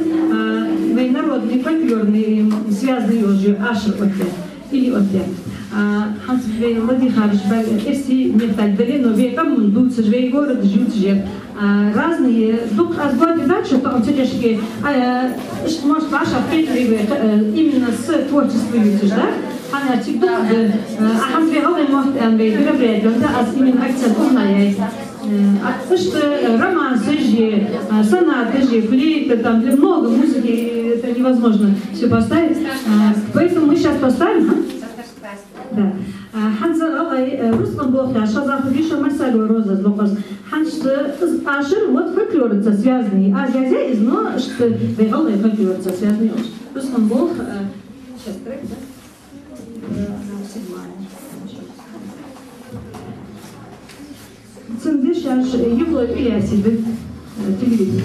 народный фольклорный связанный уже ашер ответ или ответ. Hans Владимир Харич, если металл долину века мундуцы, живей город жют же разные. Дух азбоди дальше, то он тележки, может ваша прикрывает именно с творчеством да? Она всегда, а он веговый может мероприятие, да, а именно акцент умная. А что роман, сыжи, сонаты, флейты, там много музыки, это невозможно все поставить. Поэтому мы сейчас поставим. Да. Ханза Алай, русском блоке, Шазах Виша Марсалю Роза Злокос. Ханш Ашер, вот фольклорцы связанные. А зязя из но, что Вегалай фольклорцы связанные. Русском блок, сейчас трек, да? Цендыш аж юбло пилясиды телевизор.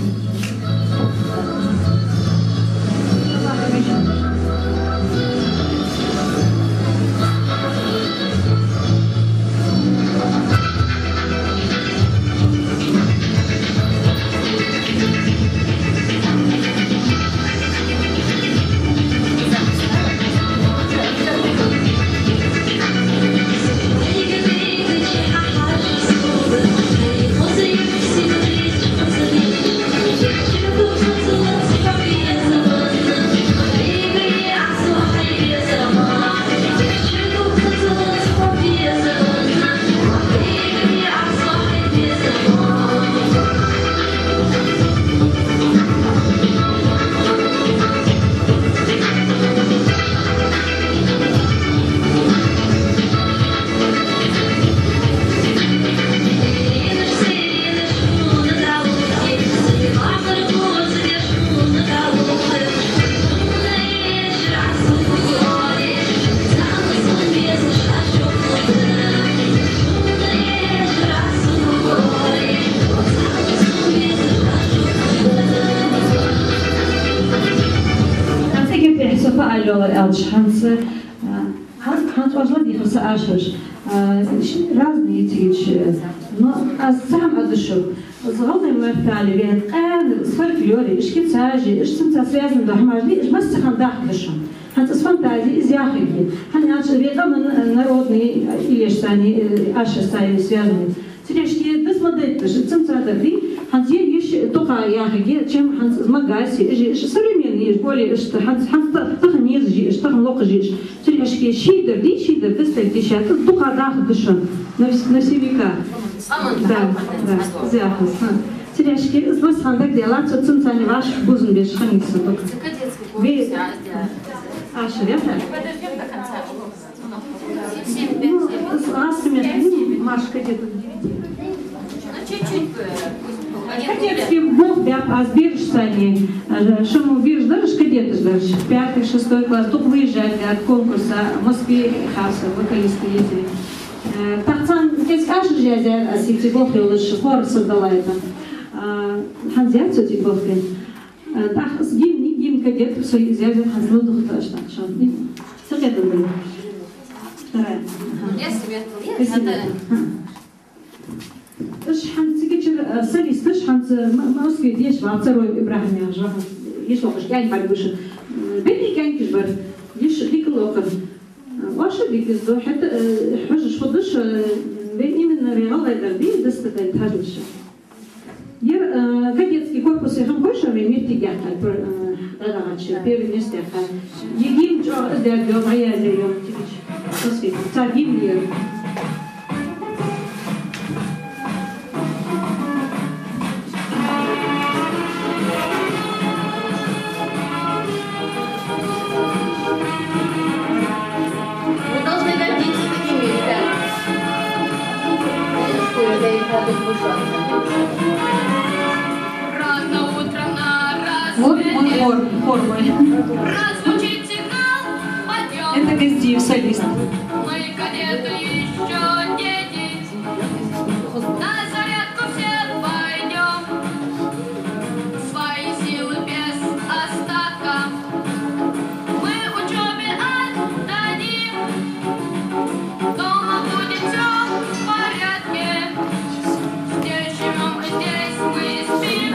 Hans важно дихаться ашеш. Разные эти, но сам одушил. Золотые мертали, вет, с фольклоре, шкицажи, что связано до хмажли, масса хандах душу. Hans из фантазии, из яхики. Hans ведомы народные или штани, аши стали связаны. Теперь без модели, центральный, Hans еще только яхики, чем Hans магаси, современные, более что Hans только не зжишь, только лок зжишь. Теперь шидер, без тельтища, только дах душу на все века. Да, зяхус. Теперь с вас хандак делать, что центральный ваш бузен без шаница только. Аши, верно? Подождем до конца. С ластами, Машка где-то. Чуть-чуть. Кадетский бог, а сбережься они, что мы вижу, даже кадеты ждешь, 5-6 класс, только выезжали от конкурса в Москве, хаса, вокалисты ездили. Тахцан, ты скажешь, я сети бог, я лучше хор создала это. Ханзят, сети бог, так, с гимн кадет, все изъявил хазлу духташ, так, что, все это было. Вторая. Я себе Шанс кичер солист, шанс Москве деш вацарой Ибрахим яжа. Еш локаш гань бальбуш. Бени гань кишбар. Еш ликлокан. Ваша дикиздо حتى حوج شفدش بيني من ريال دربي دست تاجوش. Ер кадетский корпус هم больше имеет тягать про радачи, первый место. Егим что сделал, моя сделал типич. Москве. Цагим ер. Рано утром на раз Вот мой хор мой. Это Газдиев, солист. Мы кадеты еще дети, на зарядку все пойдем, свои силы без остатка мы учебе отдадим, дома будет все в порядке, здесь живем и здесь мы спим.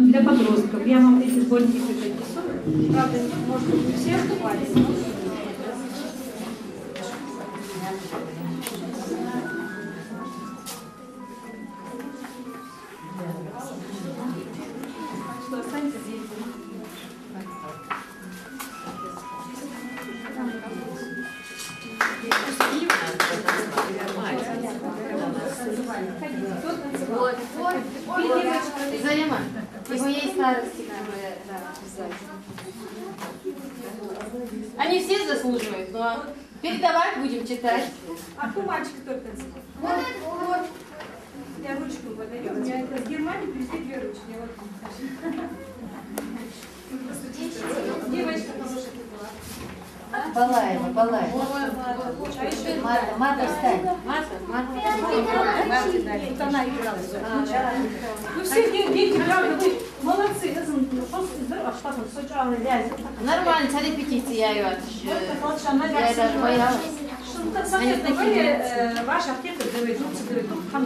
Для подростков. Я вам эти сборники записываю. Правда, может быть, все вступали. Что, останется здесь? Взаимо. Его есть старости, которые они все заслуживают, но передавать будем читать. А кто мальчик только? Вот. Я ручку выдаю. Я это с Германии привезли 2 ручки. Девочка хорошая была. Балаева. Мата, встань. Вот она играла. Ну все дети, правда, вы молодцы. Нормально, с репетиции я ее я даже боялась. Ваш оркестр доведется, там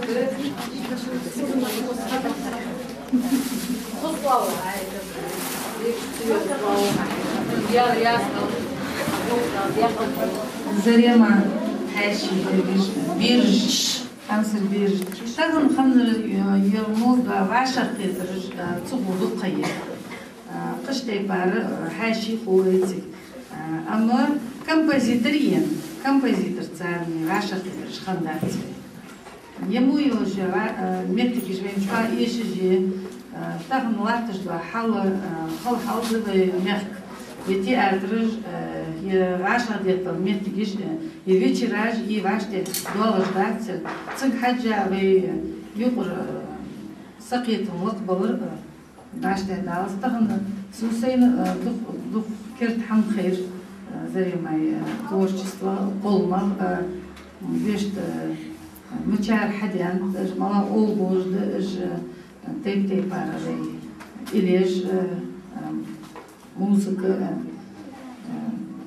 Зарема Хаши Бирж, Ансер Бирж. Тагын ханыр елмозда ваш оркестр цугуду кайы. Кыштай бары Хаши поэтик. Ама композитор царный ваш оркестр шхандат. Ему уже метки жвенчка еши тагын латыш да хал зыбы мягк. Ведь артрыж عشرة دقيقة ميتجيش يفيتش راج يفاشتي دولار داكتل تنك حاجة بي يقر سقيت وقبل داشتي دالس تهنا سوسين دخ كرت حم خير زي ما تورشيستوا قولما بيشت مشاعر حديان مالا أول بوجد تيب بارا زي إليش موسيقى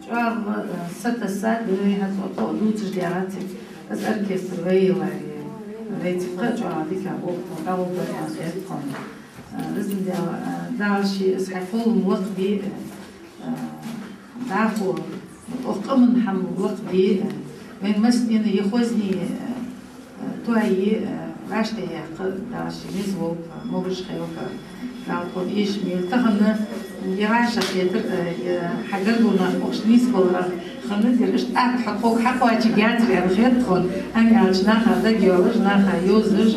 شعر 6 ساعات بلي هتوطو دوتش ديالاتي از أركستر ويلا ريتفقى شعر ديك وقت قبل بريان خير قوم لازم دارشي اسحفول الوقت دي دافو وقمن حم الوقت دي من مسنين يخوزني توعي راشتي دارشي مزوب مبرش خيوكا قالوا إيش ميل تخنا يراش خيتر حجرنا وشنيس بلغ خلنا ندير إيش حقوق حقوق أشجعت يعني خير تخون أنا عشنا هذا جوج ناخا يوزج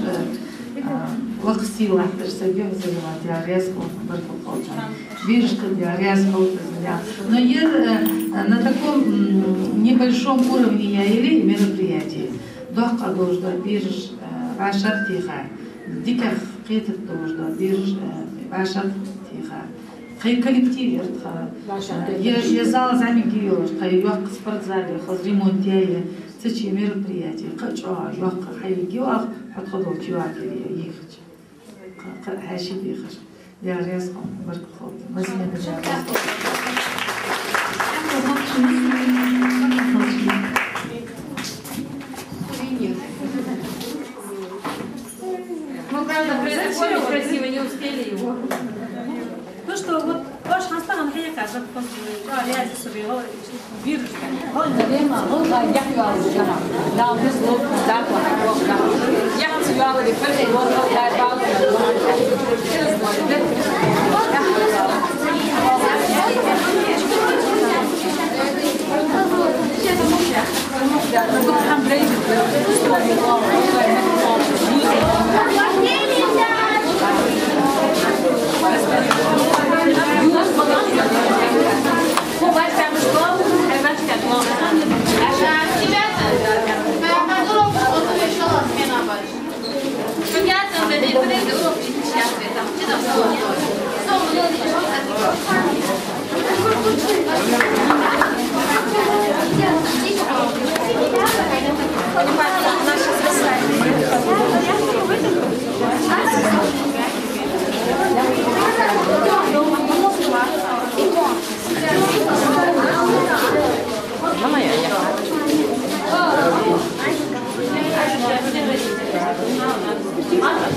وقتي واحد سبيع زي ما دياريس كون بركو خوتان بيرش دياريس خوتان но на таком небольшом уровне я или мероприятие дока должна бирж ваша тиха диках قيت الدوجة بيرج باشر تيخا خي كولكتيف يرتخا يزال زعمي جيوش خي يوق سبرت زالي خذ ريمونتيا تشي ميربرياتي قطع يوق خي جيوخ حط خذوا جيوخ يخش هاشي بيخش يا رياسكم برك خوت مزيان Мы, правда, приготовить красиво не успели его. Ну что, вот ваш хастан хейка, как после реализации своего вируса. Он наверное, он яхту алжана. Да, мы слов да, яхту алжана, первый год да, бал. Мама,